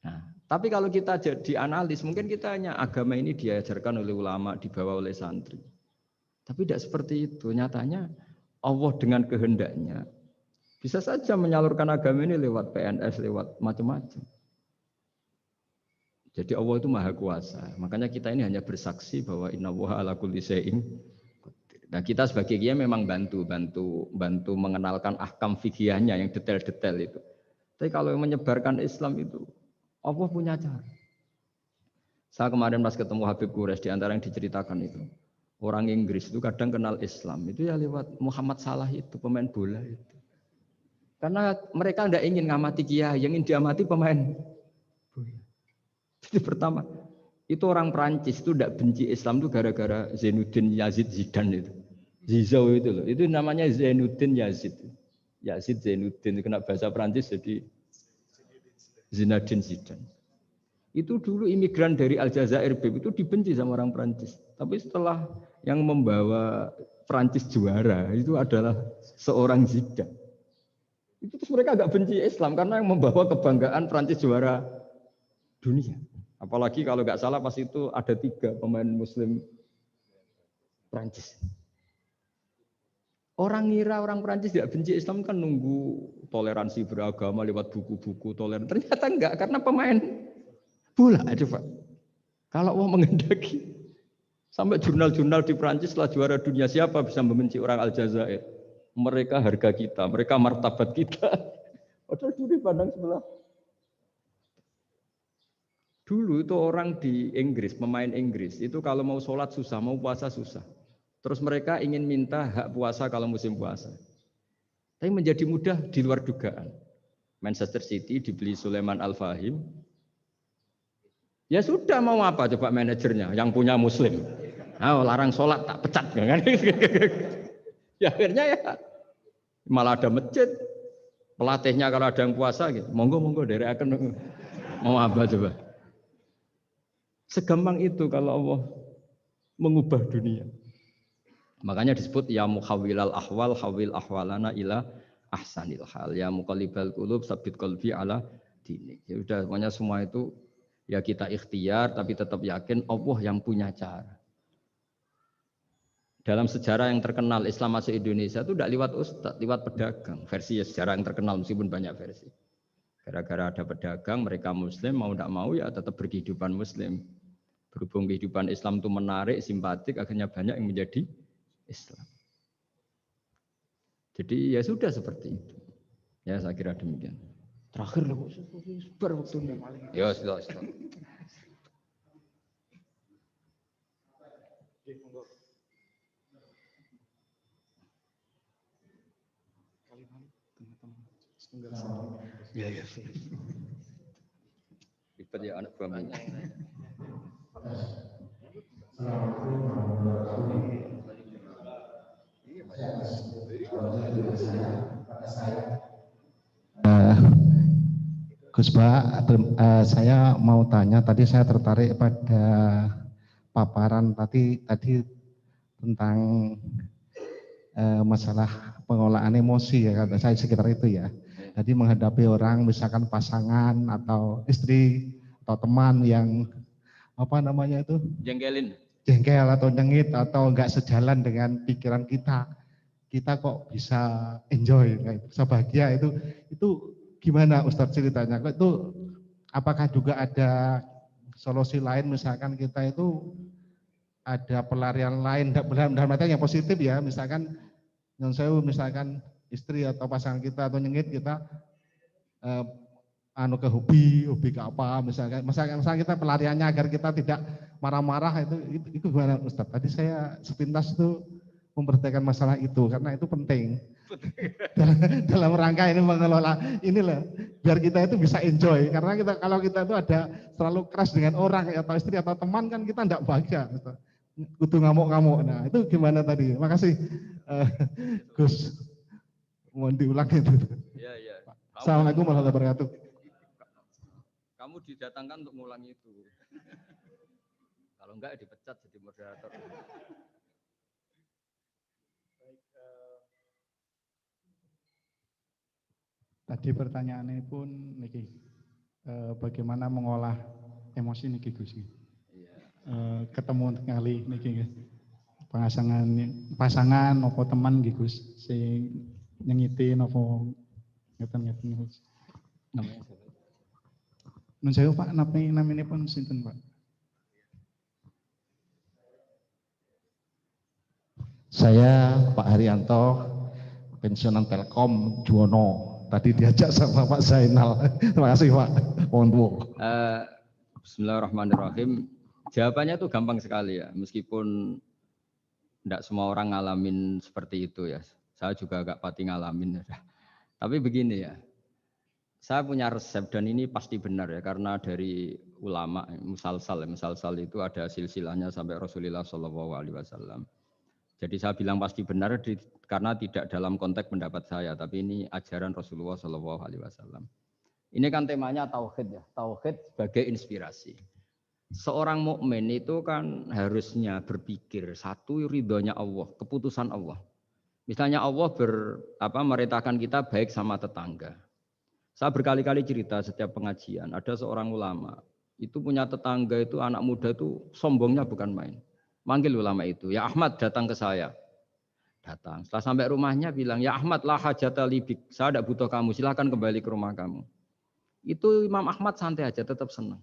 Nah, tapi kalau kita jadi analis, mungkin kita hanya agama ini diajarkan oleh ulama, dibawa oleh santri. Tapi tidak seperti itu. Nyatanya Allah dengan kehendaknya bisa saja menyalurkan agama ini lewat PNS, lewat macam-macam. Jadi Allah itu maha kuasa. Makanya kita ini hanya bersaksi bahwa innallaha ala kulli syai'in. Nah, kita sebagai kiai memang bantu mengenalkan ahkam fikihnya yang detail-detail itu. Tapi kalau menyebarkan Islam itu Allah punya cara. Saya kemarin pas ketemu Habib Quraisy di antara yang diceritakan itu. Orang Inggris itu kadang kenal Islam itu ya lewat Muhammad Salah itu, pemain bola itu. Karena mereka tidak ingin ngamati kiai, yang ingin diamati pemain bola. Jadi pertama, itu orang Perancis itu tidak benci Islam itu gara-gara Zainuddin Yazid Zidane itu. Zizou itu loh, itu namanya Zainuddin Yazid. Yazid Zainuddin, kena bahasa Perancis jadi Zinedine Zidane. Itu dulu imigran dari Aljazair itu dibenci sama orang Perancis. Tapi setelah yang membawa Perancis juara itu adalah seorang Zidane. Itu terus mereka agak benci Islam karena yang membawa kebanggaan Perancis juara dunia. Apalagi kalau nggak salah pas itu ada 3 pemain Muslim Perancis. Orang ngira orang Perancis tidak benci Islam kan nunggu toleransi beragama lewat buku-buku toleran. Ternyata enggak karena pemain bola aja Pak. Kalau mau mengendaki sampai jurnal-jurnal di Perancis setelah juara dunia siapa bisa membenci orang Aljazair? Mereka harga kita, mereka martabat kita. Padahal dulu pandang sebelah. Dulu itu orang di Inggris, pemain Inggris itu kalau mau sholat susah, mau puasa susah. Terus mereka ingin minta hak puasa kalau musim puasa. Tapi menjadi mudah di luar dugaan. Manchester City dibeli Sulaiman Al-Fahim. Ya sudah mau apa coba manajernya yang punya muslim. Nah, larang sholat tak pecat kan. Ya akhirnya ya malah ada masjid. Pelatihnya kalau ada yang puasa gitu, monggo dari akan mau apa coba. Segampang itu kalau Allah mengubah dunia. Makanya disebut ya muhawwilal ahwal hawil ahwalana ila ahsanil hal. Ya muqallibal qulub sabit qalbi ala dinik. Ya udah pokoknya semua itu ya kita ikhtiar tapi tetap yakin Allah yang punya cara. Dalam sejarah yang terkenal Islam masuk Indonesia itu tidak lewat ustadz, lewat pedagang. Versi ya sejarah yang terkenal meskipun banyak versi. Gara-gara ada pedagang mereka muslim mau tidak mau ya tetap berkehidupan muslim. Berhubung kehidupan Islam itu menarik, simpatik akhirnya banyak yang menjadi Islam. Jadi ya sudah seperti itu. Ya saya kira demikian. Terakhir loh, waktunya. Ya sudah. Ya. Ribet ya anak buah.
Gus Ba, saya mau tanya, tadi saya tertarik pada paparan tadi tentang masalah pengolahan emosi ya, kata saya sekitar itu ya. Jadi menghadapi orang, misalkan pasangan atau istri atau teman yang apa namanya itu?
Jengkelin.
jengkel atau nyengit atau enggak sejalan dengan pikiran kita, kita kok bisa enjoy, bisa bahagia, itu gimana Ustadz ceritanya? Itu apakah juga ada solusi lain, misalkan kita itu ada pelarian lain dalam artian yang positif ya, misalkan misalkan istri atau pasangan kita atau nyengit kita ke hobi ke apa, misalkan kita pelariannya agar kita tidak marah-marah, itu gimana Ustadz? Tadi saya sepintas itu memperhatikan masalah itu karena itu penting dalam rangka ini mengelola inilah biar kita itu bisa enjoy, karena kalau kita itu ada selalu keras dengan orang atau istri atau teman kan kita tidak bahagia, kudu ngamuk-ngamuk. Nah itu gimana tadi? Makasih Gus, mohon diulang itu.
Ya, ya.
Assalamualaikum warahmatullahi wabarakatuh.
Kamu didatangkan untuk ngulangi itu. Kalau enggak dipecat jadi moderator.
Tadi pertanyaannya pun niki, bagaimana mengolah emosi niki Gus? Ketemu kali niki pasangan opo teman niki Gus sing nyengitin opo ngeten Gus. Nun saya Pak, namanya pun sinten Pak?
Saya Pak Haryanto, pensiunan Telkom Juwono. Tadi diajak sama Pak Zainal. Terima kasih Pak. Mohon doa.
Bismillahirrahmanirrahim. Jawabannya itu gampang sekali ya, meskipun tidak semua orang ngalamin seperti itu ya. Saya juga agak pati ngalamin. Tapi begini ya, saya punya resep dan ini pasti benar ya, karena dari ulama musalsal itu ada silsilahnya sampai Rasulullah SAW. Jadi saya bilang pasti benar karena tidak dalam konteks pendapat saya, tapi ini ajaran Rasulullah SAW. Ini kan temanya tauhid ya, tauhid sebagai inspirasi. Seorang mukmin itu kan harusnya berpikir satu, ridhonya Allah, keputusan Allah. Misalnya Allah merintahkan kita baik sama tetangga. Saya berkali-kali cerita setiap pengajian, ada seorang ulama, itu punya tetangga itu anak muda itu sombongnya bukan main. Manggil ulama itu, ya Ahmad datang ke saya. Datang, setelah sampai rumahnya bilang, ya Ahmad lah hajata libik, saya tidak butuh kamu, silahkan kembali ke rumah kamu. Itu Imam Ahmad santai aja, tetap senang.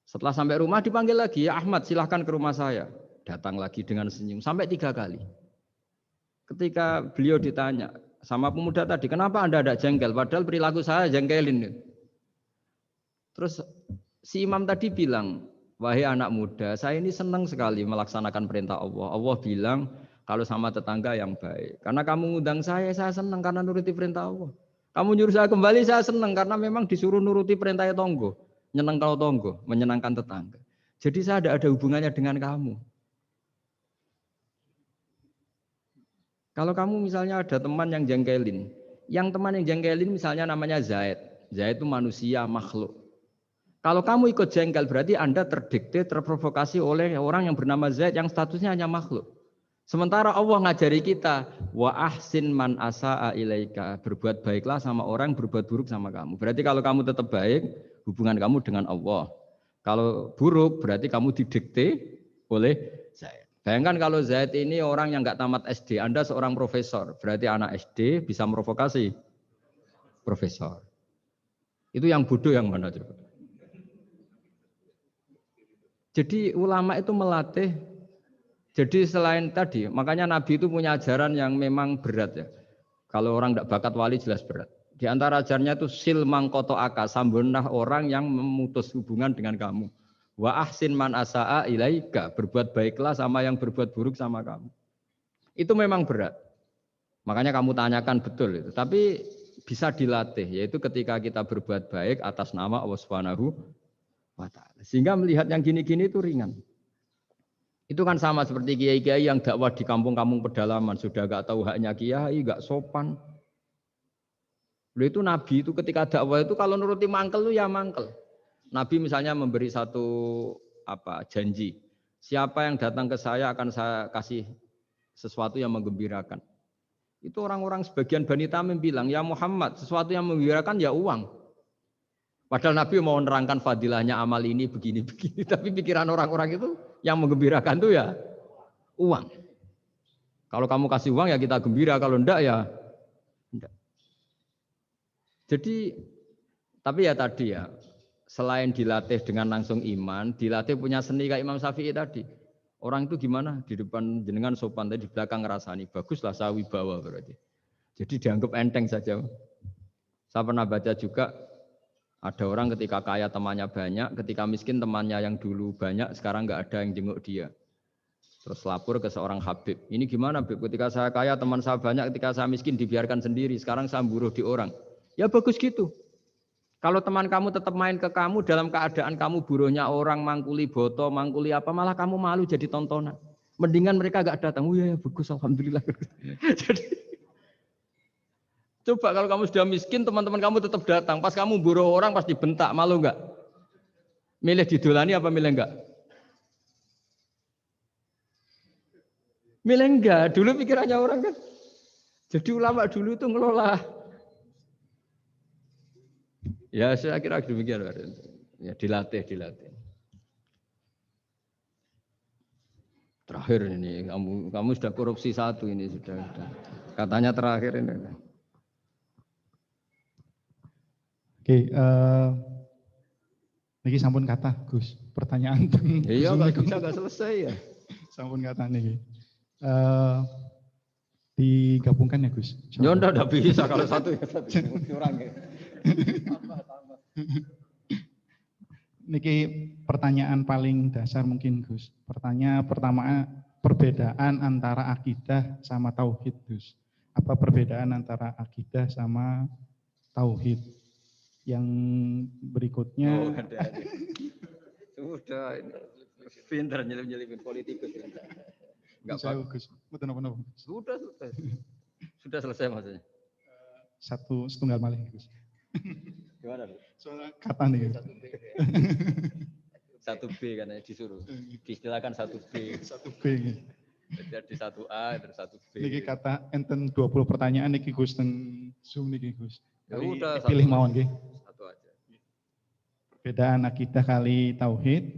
Setelah sampai rumah dipanggil lagi, ya Ahmad silahkan ke rumah saya. Datang lagi dengan senyum, sampai 3 kali. Ketika beliau ditanya, sama pemuda tadi, kenapa Anda tidak jengkel? Padahal perilaku saya jengkelin. Terus si imam tadi bilang, wahai anak muda, saya ini senang sekali melaksanakan perintah Allah. Allah bilang, kalau sama tetangga yang baik. Karena kamu ngundang saya senang karena nuruti perintah Allah. Kamu nyuruh saya kembali, saya senang karena memang disuruh nuruti perintah tonggo. Nyenang kalau tonggo, menyenangkan tetangga. Jadi saya tidak ada hubungannya dengan kamu. Kalau kamu misalnya ada teman yang jengkelin, misalnya namanya Zaid. Zaid itu manusia, makhluk. Kalau kamu ikut jengkel berarti Anda terdikte, terprovokasi oleh orang yang bernama Zaid yang statusnya hanya makhluk. Sementara Allah ngajari kita, wa ahsin man asa'a ilaika, berbuat baiklah sama orang, berbuat buruk sama kamu. Berarti kalau kamu tetap baik, hubungan kamu dengan Allah. Kalau buruk berarti kamu didikte oleh Zaid. Bayangkan kalau Zaid ini orang yang nggak tamat SD, Anda seorang profesor, berarti anak SD bisa memprovokasi profesor. Itu yang bodoh yang mana coba? Jadi ulama itu melatih. Jadi selain tadi, makanya Nabi itu punya ajaran yang memang berat ya. Kalau orang tidak bakat wali jelas berat. Di antara ajarannya itu sil mangkoto aka, sambunah orang yang memutus hubungan dengan kamu. Wa ahsin man asa'a ilaika, berbuat baiklah sama yang berbuat buruk sama kamu. Itu memang berat. Makanya kamu tanyakan betul itu. Tapi bisa dilatih, yaitu ketika kita berbuat baik atas nama Allah Subhanahu wa ta'ala. Sehingga melihat yang gini-gini itu ringan. Itu kan sama seperti kiai-kiai yang dakwah di kampung-kampung pedalaman, sudah gak tahu haknya kiai, gak sopan. Lalu itu Nabi itu ketika dakwah itu kalau nuruti mangkel itu ya mangkel. Nabi misalnya memberi satu janji. Siapa yang datang ke saya akan saya kasih sesuatu yang menggembirakan. Itu orang-orang sebagian Bani Tamim bilang, ya Muhammad, sesuatu yang menggembirakan ya uang. Padahal Nabi mau menerangkan fadilahnya amal ini begini-begini. Tapi pikiran orang-orang itu Yang menggembirakan itu ya uang. Kalau kamu kasih uang ya kita gembira, kalau enggak ya enggak. Jadi, tapi ya tadi ya, selain dilatih dengan langsung iman, dilatih punya seni kayak Imam Syafi'i tadi. Orang itu gimana? Di depan jenengan sopan, tapi di belakang ngerasani. Baguslah saya wibawa berarti. Jadi dianggap enteng saja. Saya pernah baca juga, ada orang ketika kaya temannya banyak, ketika miskin temannya yang dulu banyak, sekarang nggak ada yang jenguk dia. Terus lapor ke seorang Habib. Ini gimana Habib? Ketika saya kaya teman saya banyak, ketika saya miskin dibiarkan sendiri. Sekarang saya buruh di orang. Ya bagus gitu. Kalau teman kamu tetap main ke kamu dalam keadaan kamu buruhnya orang, mangkuli boto, mangkuli apa, malah kamu malu jadi tontonan. Mendingan mereka gak datang. Oh ya bagus, alhamdulillah. Jadi coba kalau kamu sudah miskin, teman-teman kamu tetap datang. Pas kamu buruh orang pasti bentak, malu nggak? Milih didolani apa milih enggak? Milih enggak, dulu pikirannya orang kan. Jadi ulama dulu itu ngelola. Ya saya kira demikian. Ya dilatih. Terakhir ini, kamu sudah korupsi satu ini sudah. Katanya terakhir ini.
Oke, niki sampun kata Gus, pertanyaan.
Iya nggak bisa nggak selesai ya.
Sampun kata niki. Digabungkan ya Gus.
Ya enggak bisa kalau satu ya satu kurang ya.
Niki pertanyaan paling dasar mungkin Gus. Pertanyaan pertama, perbedaan antara akidah sama tauhid Gus. Apa perbedaan antara akidah sama tauhid? Yang berikutnya.
Oh, ada. Sudah ini. Pintar nyelip-nyelipin politikus. Enggak
bagus. Betul.
Sudah selesai maksudnya.
Setunggal malih Gus.
Gimana?
Soalnya kata nih.
1B kan disuruh. Diistilahkan 1B.
1B.
Jadi 1A terus 1B.
Niki kata enten 20 pertanyaan niki Gus teng Zoom niki Gus.
Ya udah
pilih mawon nggih.
Satu aja.
Perbedaan akidah kali tauhid.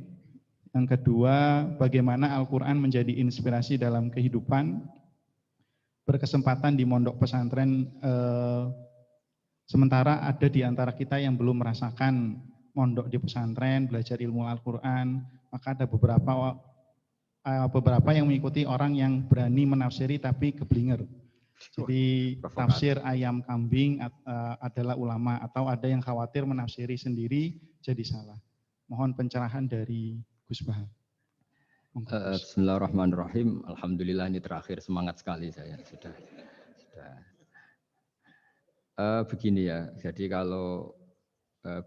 Yang kedua, bagaimana Al-Qur'an menjadi inspirasi dalam kehidupan. Berkesempatan di mondok pesantren sementara ada di antara kita yang belum merasakan mondok di pesantren, belajar ilmu Al-Qur'an, maka ada beberapa yang mengikuti orang yang berani menafsiri tapi keblinger. Jadi tafsir ayam kambing adalah ulama, atau ada yang khawatir menafsiri sendiri jadi salah. Mohon pencerahan dari Gus Bahar.
Bismillahirrahmanirrahim. Alhamdulillah ini terakhir, semangat sekali saya sudah. Begini ya, jadi kalau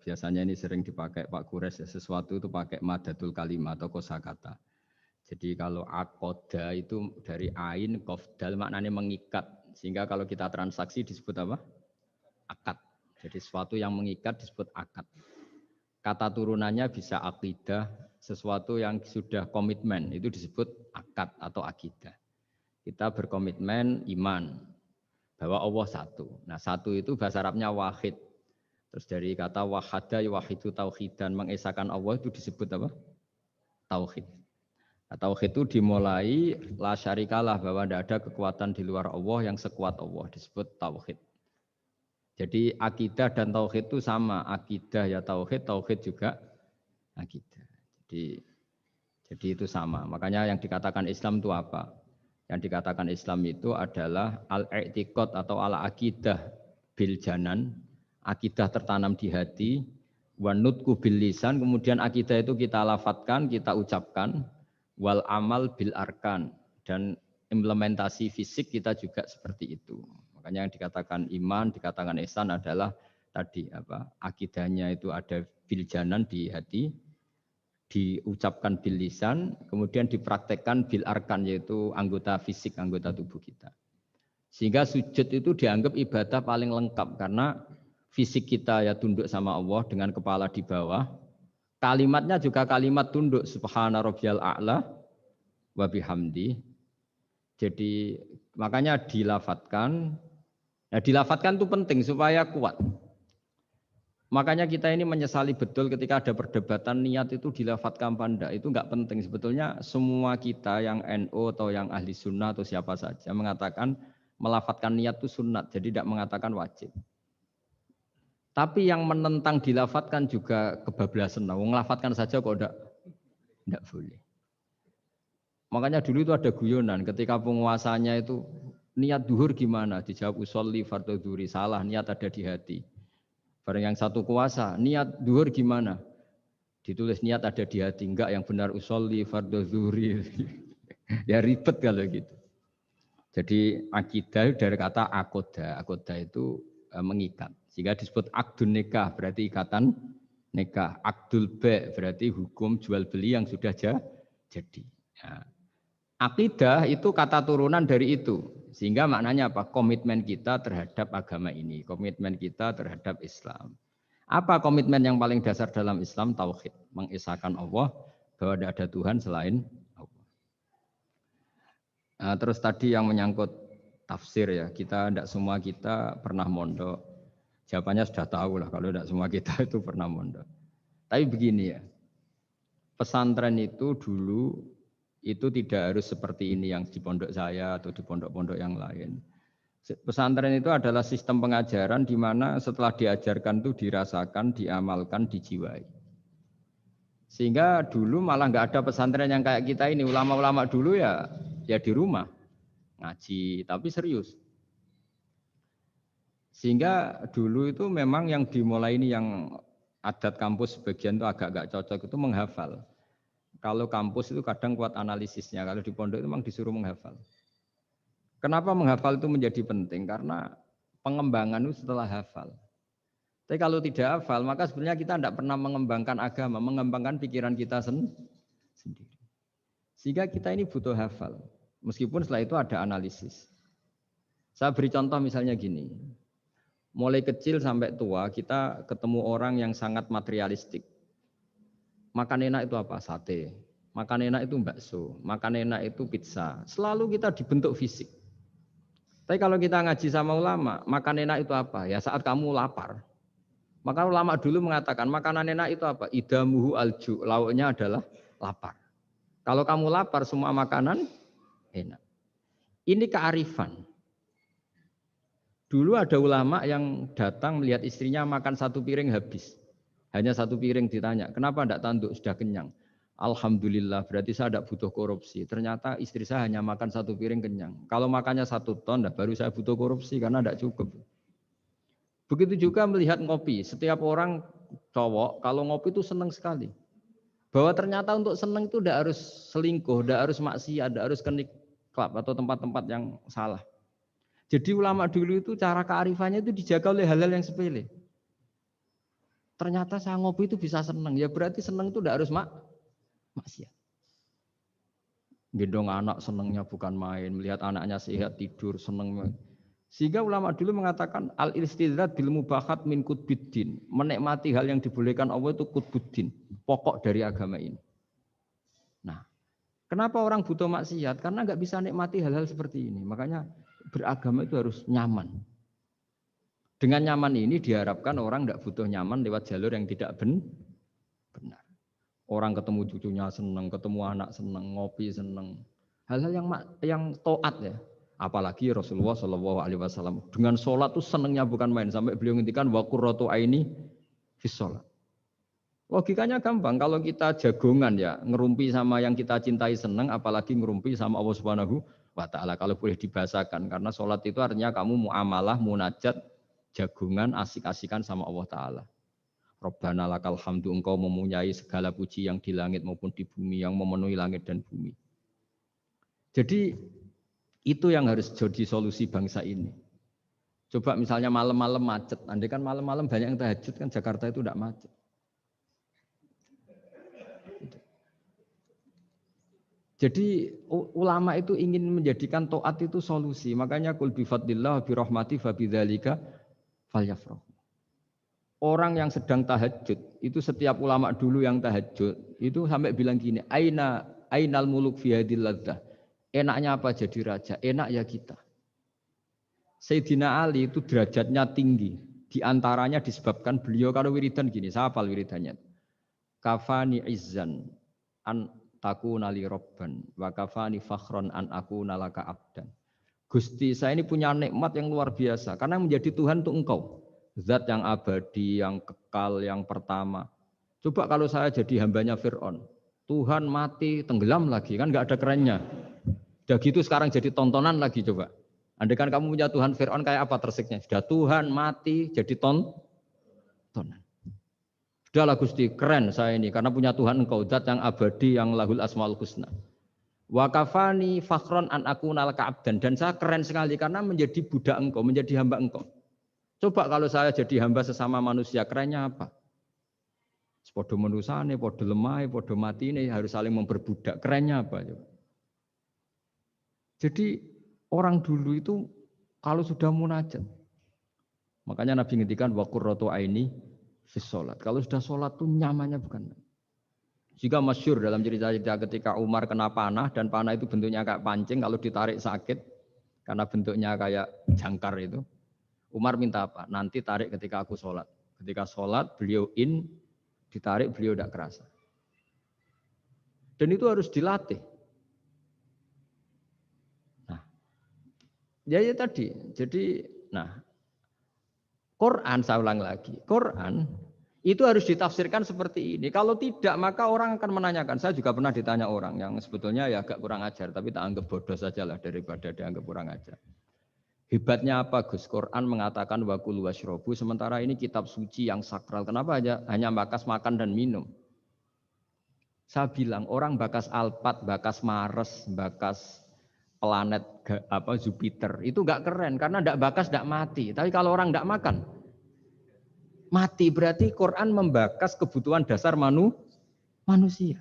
biasanya ini sering dipakai Pak Kures ya, sesuatu itu pakai madatul kalimah atau kosakata. Jadi kalau akoda itu dari ain, qafdal maknanya mengikat. Sehingga kalau kita transaksi disebut apa? Akad. Jadi sesuatu yang mengikat disebut akad. Kata turunannya bisa akidah, sesuatu yang sudah komitmen itu disebut akad atau akidah. Kita berkomitmen iman bahwa Allah satu. Nah satu itu bahasa Arabnya wahid. Terus dari kata wahada wahidu tauhidan, mengesahkan Allah itu disebut apa? Tauhid. Nah, tauhid itu dimulai la syarikalah, bahwa tidak ada kekuatan di luar Allah yang sekuat Allah, disebut tauhid. Jadi akidah dan tauhid itu sama, akidah ya tauhid, tauhid juga akidah. Jadi itu sama. Makanya yang dikatakan Islam itu apa? Yang dikatakan Islam itu adalah al-i'tiqad atau al-aqidah bil janan, akidah tertanam di hati, wa nutqu bil lisan, kemudian akidah itu kita lafadzkan, kita ucapkan, wal amal bil arkan, dan implementasi fisik kita juga seperti itu. Makanya yang dikatakan iman, dikatakan ihsan adalah tadi apa? Akidahnya itu ada bil janan di hati, diucapkan bil lisan, kemudian dipraktekkan bil arkan, yaitu anggota fisik, anggota tubuh kita. Sehingga sujud itu dianggap ibadah paling lengkap, karena fisik kita ya tunduk sama Allah dengan kepala di bawah. Kalimatnya juga kalimat tunduk, subhana rabbiyal a'la wa bihamdi. Jadi makanya dilafatkan. Nah, dilafatkan itu penting supaya kuat. Makanya kita ini menyesali betul ketika ada perdebatan niat itu dilafatkan apa enggak. Itu enggak penting. Sebetulnya semua kita yang NU atau yang ahli sunnah atau siapa saja mengatakan melafatkan niat itu sunat. Jadi tidak mengatakan wajib. Tapi yang menentang dilafatkan juga kebablasan. Nah, melafatkan saja kok enggak boleh. Makanya dulu itu ada guyonan ketika penguasanya itu niat duhur gimana? Dijawab usolli fardhu dhuhri. Salah, niat ada di hati. Barang yang satu kuasa, niat duhur gimana? Ditulis niat ada di hati, enggak yang benar usolli fardhu dhuhri. Ya ribet kalau gitu. Jadi akidah dari kata akoda. Akoda itu mengikat. Sehingga disebut akdun nikah, berarti ikatan nikah. Akdul ba' berarti hukum jual beli yang sudah jadi. Ya. Akidah itu kata turunan dari itu. Sehingga maknanya apa? Komitmen kita terhadap agama ini. Komitmen kita terhadap Islam. Apa komitmen yang paling dasar dalam Islam? Tauhid. Mengesahkan Allah bahwa tidak ada Tuhan selain Allah. Nah, terus tadi yang menyangkut tafsir ya. Tidak semua kita pernah mondok. Jawabannya sudah tahu lah kalau tidak semua kita itu pernah mondok. Tapi begini ya. Pesantren itu dulu itu tidak harus seperti ini yang di pondok saya atau di pondok-pondok yang lain. Pesantren itu adalah sistem pengajaran di mana setelah diajarkan itu dirasakan, diamalkan, dijiwai. Sehingga dulu malah nggak ada pesantren yang kayak kita ini. Ulama-ulama dulu ya di rumah ngaji, tapi serius. Sehingga dulu itu memang yang dimulai ini yang adat kampus sebagian itu agak nggak cocok itu menghafal. Kalau kampus itu kadang kuat analisisnya, kalau di pondok itu memang disuruh menghafal. Kenapa menghafal itu menjadi penting? Karena pengembangan itu setelah hafal. Tapi kalau tidak hafal, maka sebenarnya kita tidak pernah mengembangkan agama, mengembangkan pikiran kita sendiri. Sehingga kita ini butuh hafal, meskipun setelah itu ada analisis. Saya beri contoh misalnya gini, mulai kecil sampai tua kita ketemu orang yang sangat materialistik. Makan enak itu apa? Sate. Makan enak itu bakso. Makan enak itu pizza. Selalu kita dibentuk fisik. Tapi kalau kita ngaji sama ulama, makan enak itu apa? Ya saat kamu lapar. Maka ulama dulu mengatakan makanan enak itu apa? Idamuhu alju. Lauknya adalah lapar. Kalau kamu lapar, semua makanan enak. Ini kearifan. Dulu ada ulama yang datang melihat istrinya makan satu piring habis. Hanya satu piring ditanya, kenapa tidak tanduk? Sudah kenyang. Alhamdulillah, berarti saya tidak butuh korupsi. Ternyata istri saya hanya makan satu piring kenyang. Kalau makannya 1 ton, baru saya butuh korupsi karena tidak cukup. Begitu juga melihat ngopi. Setiap orang cowok, kalau ngopi itu senang sekali. Bahwa ternyata untuk senang itu tidak harus selingkuh, tidak harus maksiat, tidak harus ke klub atau tempat-tempat yang salah. Jadi ulama dulu itu cara kearifannya itu dijaga oleh hal-hal yang sepele. Ternyata saya ngopi itu bisa senang. Ya berarti senang itu tidak harus maksiat. Gendong anak senangnya bukan main. Melihat anaknya sehat tidur senang. Sehingga ulama dulu mengatakan al-istidzat bil mubahat min qutbiddin. Menikmati hal yang dibolehkan Allah itu qutbuddin. Pokok dari agama ini. Nah, kenapa orang butuh maksiat? Karena nggak bisa nikmati hal-hal seperti ini. Makanya beragama itu harus nyaman. Dengan nyaman ini diharapkan orang tidak butuh nyaman lewat jalur yang tidak benar. Orang ketemu cucunya senang, ketemu anak senang, ngopi senang. Hal-hal yang taat ya. Apalagi Rasulullah SAW dengan sholat itu senangnya bukan main. Sampai beliau ngintikan wa qurratu aini fis sholat. Logikanya gampang. Kalau kita jagongan ya ngerumpi sama yang kita cintai senang, apalagi ngerumpi sama Allah Subhanahu wa Ta'ala. Kalau boleh dibahasakan. Karena sholat itu artinya kamu muamalah, munajat, jagungan asik-asikan sama Allah Ta'ala. Rabbana lakal hamdu, engkau mempunyai segala puji yang di langit maupun di bumi, yang memenuhi langit dan bumi. Jadi itu yang harus jadi solusi bangsa ini. Coba misalnya malam-malam macet, andai kan malam-malam banyak yang tahajud kan Jakarta itu tidak macet. Jadi ulama itu ingin menjadikan taat itu solusi. Makanya qul bi fadlillah bi rahmati fa bidzalika falyafrahu. Orang yang sedang tahajud, itu setiap ulama dulu yang tahajud, itu sampai bilang gini, ainal muluk fi hadil ladzah. Enaknya apa jadi raja? Enak ya kita. Sayyidina Ali itu derajatnya tinggi. Di antaranya disebabkan beliau kalau wiridan gini, saya hafal wiridannya. Kafani izzan an takuna li robban wa kafani fakhron an akuna laka abdan. Gusti, saya ini punya nikmat yang luar biasa karena menjadi Tuhan untuk engkau. Zat yang abadi, yang kekal, yang pertama. Coba kalau saya jadi hambanya Fir'aun, Tuhan mati tenggelam lagi, kan nggak ada kerennya. Udah gitu sekarang jadi tontonan lagi coba. Andai kan kamu punya Tuhan Fir'aun kayak apa tersiknya? Sudah Tuhan mati jadi tontonan. Sudahlah Gusti, keren saya ini karena punya Tuhan engkau, zat yang abadi, yang lahul asmaul husna. Wa kafani fakhron an akuna laka abdan, dan saya keren sekali karena menjadi budak engkau, menjadi hamba engkau. Coba kalau saya jadi hamba sesama manusia, kerennya apa? Podo menusane, podo lemah, podo mati ini harus saling memperbudak. Kerennya apa? Jadi orang dulu itu kalau sudah munajat, makanya Nabi ngendikan wa qurratu aini fis sholat. Kalau sudah sholat tuh nyamannya bukan. Jika masyhur dalam cerita-cerita ketika Umar kena panah dan panah itu bentuknya kayak pancing, kalau ditarik sakit karena bentuknya kayak jangkar itu. Umar minta apa? Nanti tarik ketika aku sholat. Ketika sholat beliau ditarik beliau tidak kerasa. Dan itu harus dilatih. Ya tadi, jadi, Quran saya ulang lagi, Quran itu harus ditafsirkan seperti ini. Kalau tidak, maka orang akan menanyakan. Saya juga pernah ditanya orang yang sebetulnya ya agak kurang ajar, tapi tak anggap bodoh sajalah daripada dianggap kurang ajar. Hebatnya apa Gus? Quran mengatakan wa kulu washrobu, sementara ini kitab suci yang sakral. Kenapa hanya bakas makan dan minum? Saya bilang orang bakas Alphard, bakas Mars, bakas planet Jupiter itu enggak keren karena enggak bakas enggak mati. Tapi kalau orang enggak makan mati, berarti Quran membakas kebutuhan dasar manusia.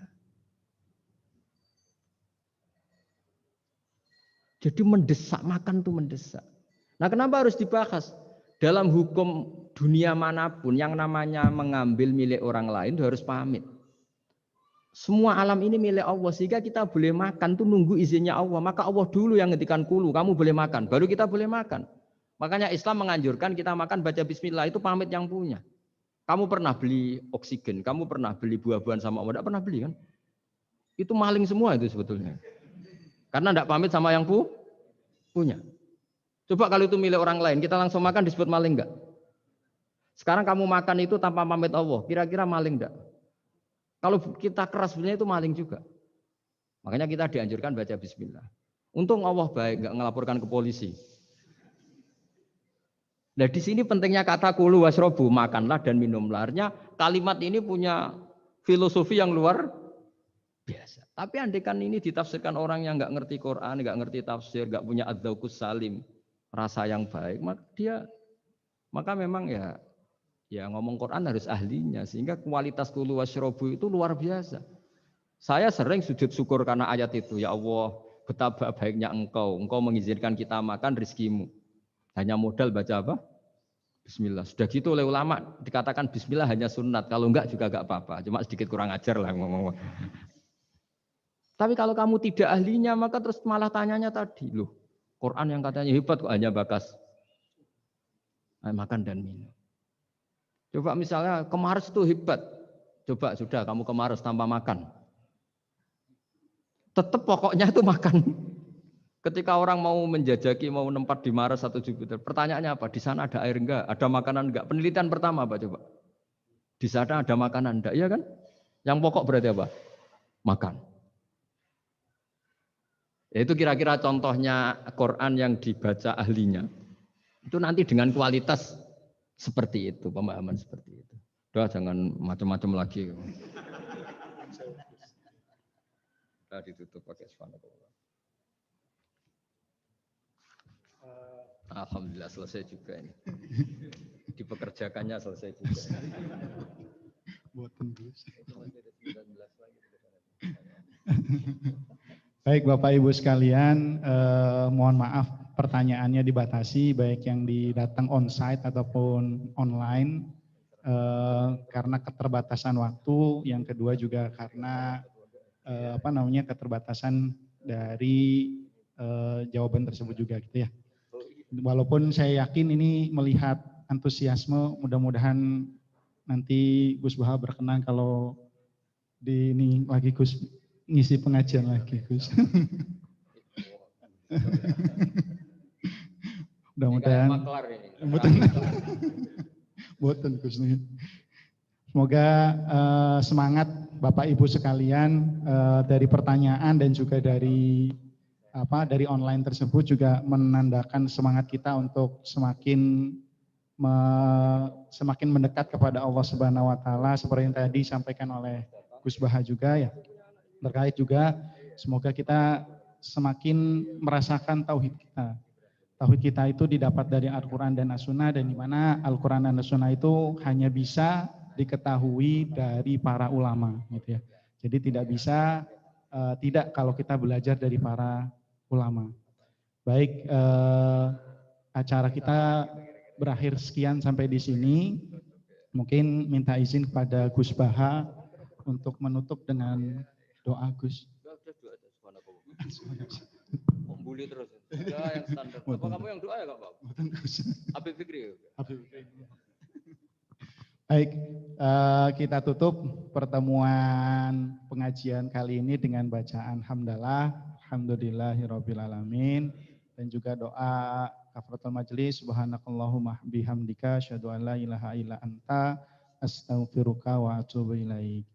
Jadi mendesak, makan itu mendesak. Nah, kenapa harus dibahas? Dalam hukum dunia manapun yang namanya mengambil milik orang lain itu harus pamit. Semua alam ini milik Allah, sehingga kita boleh makan tuh nunggu izinnya Allah. Maka Allah dulu yang ngendikan kulu, kamu boleh makan, baru kita boleh makan. Makanya Islam menganjurkan kita makan baca bismillah, itu pamit yang punya. Kamu pernah beli oksigen, kamu pernah beli buah-buahan sama Allah, tidak pernah beli kan? Itu maling semua itu sebetulnya. Karena tidak pamit sama yang punya. Coba kalau itu milik orang lain, kita langsung makan disebut maling enggak? Sekarang kamu makan itu tanpa pamit Allah, kira-kira maling enggak? Kalau kita keras sebenarnya itu maling juga. Makanya kita dianjurkan baca bismillah. Untung Allah baik, enggak ngelaporkan ke polisi. Nah di sini pentingnya kata kulu wasrobu, makanlah dan minumlah. Artinya kalimat ini punya filosofi yang luar biasa. Tapi andekan ini ditafsirkan orang yang enggak ngerti Quran, enggak ngerti tafsir, enggak punya adzauqus salim, rasa yang baik, maka memang ya ngomong Quran harus ahlinya, sehingga kualitas kulu wasyrobu itu luar biasa. Saya sering sujud syukur karena ayat itu, ya Allah betapa baiknya engkau mengizinkan kita makan rizkimu. Hanya modal baca apa? Bismillah. Sudah gitu oleh ulama dikatakan bismillah hanya sunat, kalau enggak juga enggak apa-apa, cuma sedikit kurang ajar lah ngomong. Tapi kalau kamu tidak ahlinya, maka terus malah tanyanya tadi, loh Quran yang katanya hebat kok hanya bakas makan dan minum. Coba misalnya kemarin itu hebat. Coba sudah kamu kemarin tanpa makan. Tetap pokoknya itu makan. Ketika orang mau menjajaki, mau nempat di Mars atau Jupiter, pertanyaannya apa? Di sana ada air enggak? Ada makanan enggak? Penelitian pertama apa coba? Di sana ada makanan enggak? Iya kan? Yang pokok berarti apa? Makan. Itu kira-kira contohnya Quran yang dibaca ahlinya. Itu nanti dengan kualitas seperti itu, pemahaman seperti itu. Udah jangan macam-macam lagi. Kita ditutup pakai subhanallah. Alhamdulillah selesai juga ini. Dipekerjakannya selesai juga.
Baik Bapak Ibu sekalian, mohon maaf pertanyaannya dibatasi baik yang datang on-site ataupun online karena keterbatasan waktu, yang kedua juga karena keterbatasan dari jawaban tersebut juga gitu ya. Walaupun saya yakin ini melihat antusiasme. Mudah-mudahan nanti Gus Baha berkenan kalau di ini lagi Gus ngisi pengajian lagi Gus. Mudah-mudahan. Boten Gus nih. Semoga semangat Bapak Ibu sekalian dari pertanyaan dan juga dari online tersebut juga menandakan semangat kita untuk semakin mendekat kepada Allah Subhanahu wa taala seperti yang tadi disampaikan oleh Gus Baha juga ya. Terkait juga semoga kita semakin merasakan tauhid kita. Tauhid kita itu didapat dari Al-Qur'an dan As-Sunnah, dan di mana Al-Qur'an dan As-Sunnah itu hanya bisa diketahui dari para ulama gitu ya. Jadi tidak bisa tidak kalau kita belajar dari para ulama. Baik, acara kita berakhir sekian sampai di sini. Mungkin minta izin kepada Gus Baha untuk menutup dengan doa Gus.
Bully terus. Ya, yang standar. Apa kamu yang doa ya Kak Pak? Habib Fikri.
Baik, kita tutup pertemuan pengajian kali ini dengan bacaan hamdalah, alhamdulillahirabbil alamin, dan juga doa kafaratul majelis, subhanakallahumma bihamdika asyhadu an la ilaha illa anta astaghfiruka wa atubu ilaik.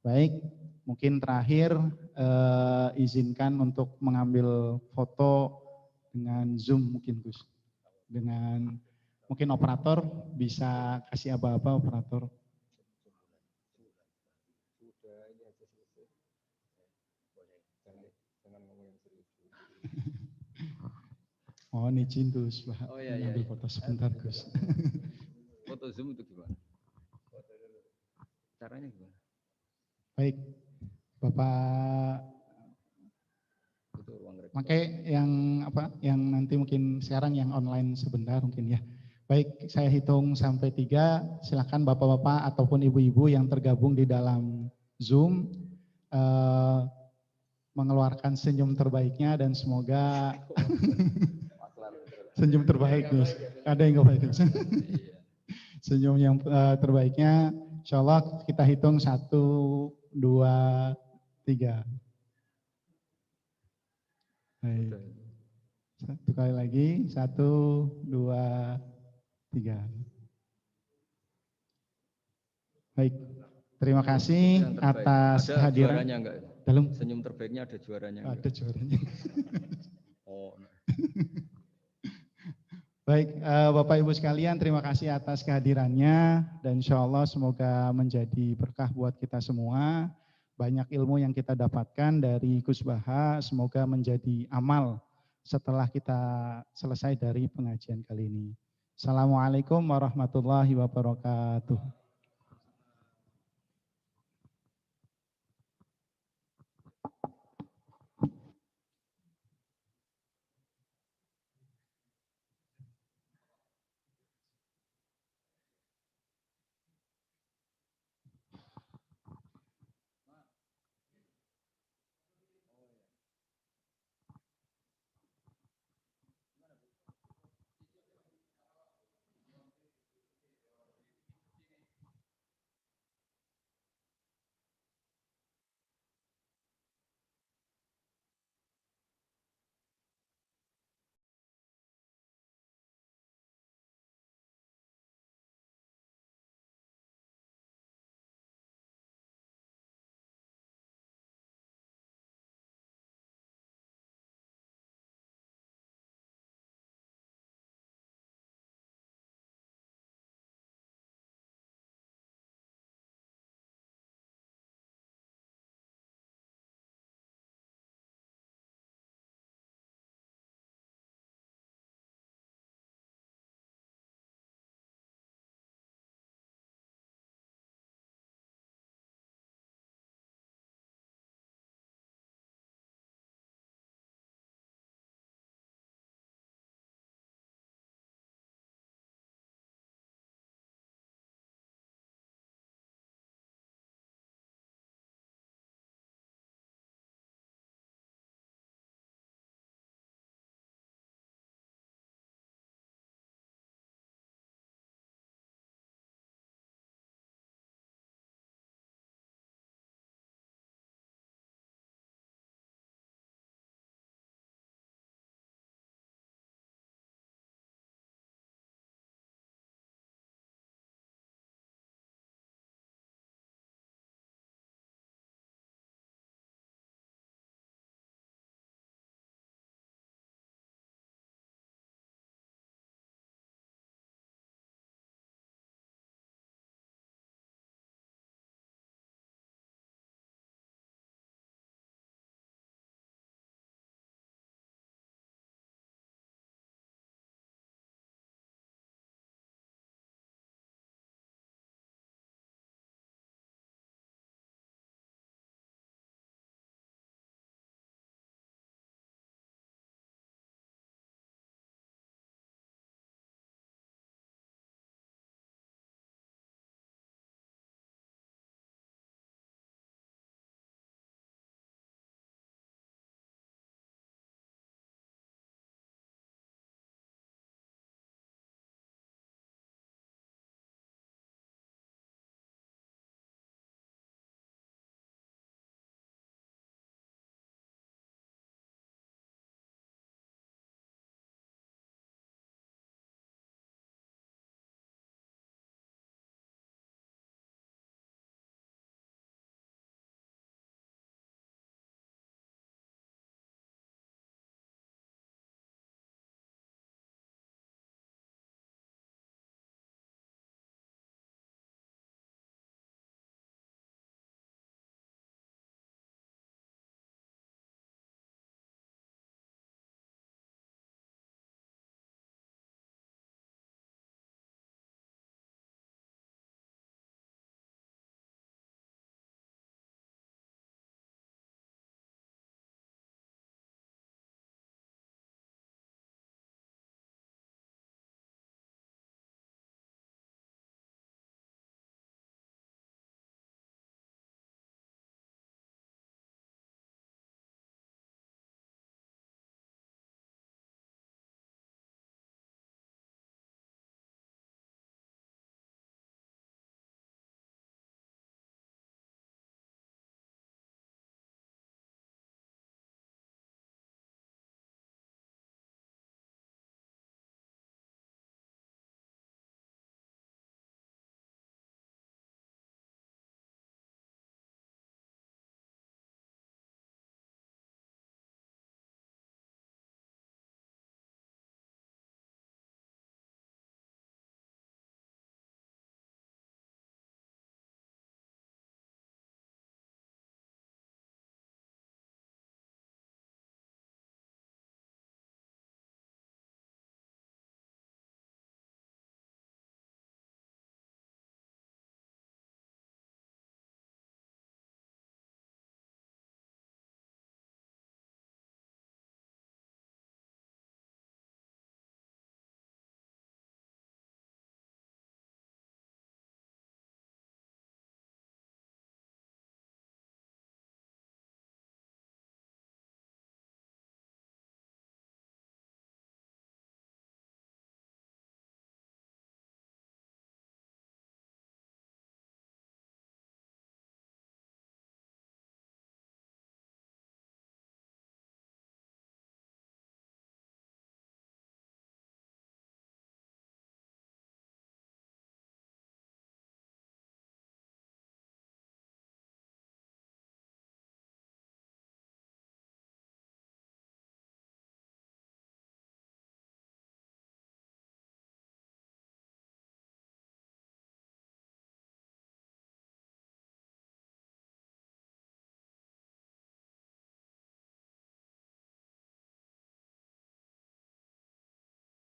Baik, mungkin terakhir izinkan untuk mengambil foto dengan Zoom mungkin Gus. Dengan mungkin operator bisa kasih apa-apa operator. Mohon izin Gus, ambil foto sebentar Gus.
Foto Zoom itu gimana? Caranya gimana?
Baik, Bapak. Pakai yang nanti mungkin sekarang yang online sebentar mungkin ya. Baik, saya hitung sampai 3. Silakan bapak-bapak ataupun ibu-ibu yang tergabung di dalam Zoom mengeluarkan senyum terbaiknya dan semoga senyum terbaik Gus. Ada yang nggak baik Gus? Senyum yang terbaiknya. Insya Allah kita hitung 1, 2, 3. Baik. Satu kali lagi, 1, 2, 3. Baik, terima kasih atas kehadiran.
Juaranya enggak?
Dalam
senyum terbaiknya ada juaranya enggak?
Ada juaranya.
Oh.
Baik, Bapak Ibu sekalian, terima kasih atas kehadirannya dan insya Allah semoga menjadi berkah buat kita semua. Banyak ilmu yang kita dapatkan dari Gus Baha, semoga menjadi amal setelah kita selesai dari pengajian kali ini. Assalamualaikum warahmatullahi wabarakatuh.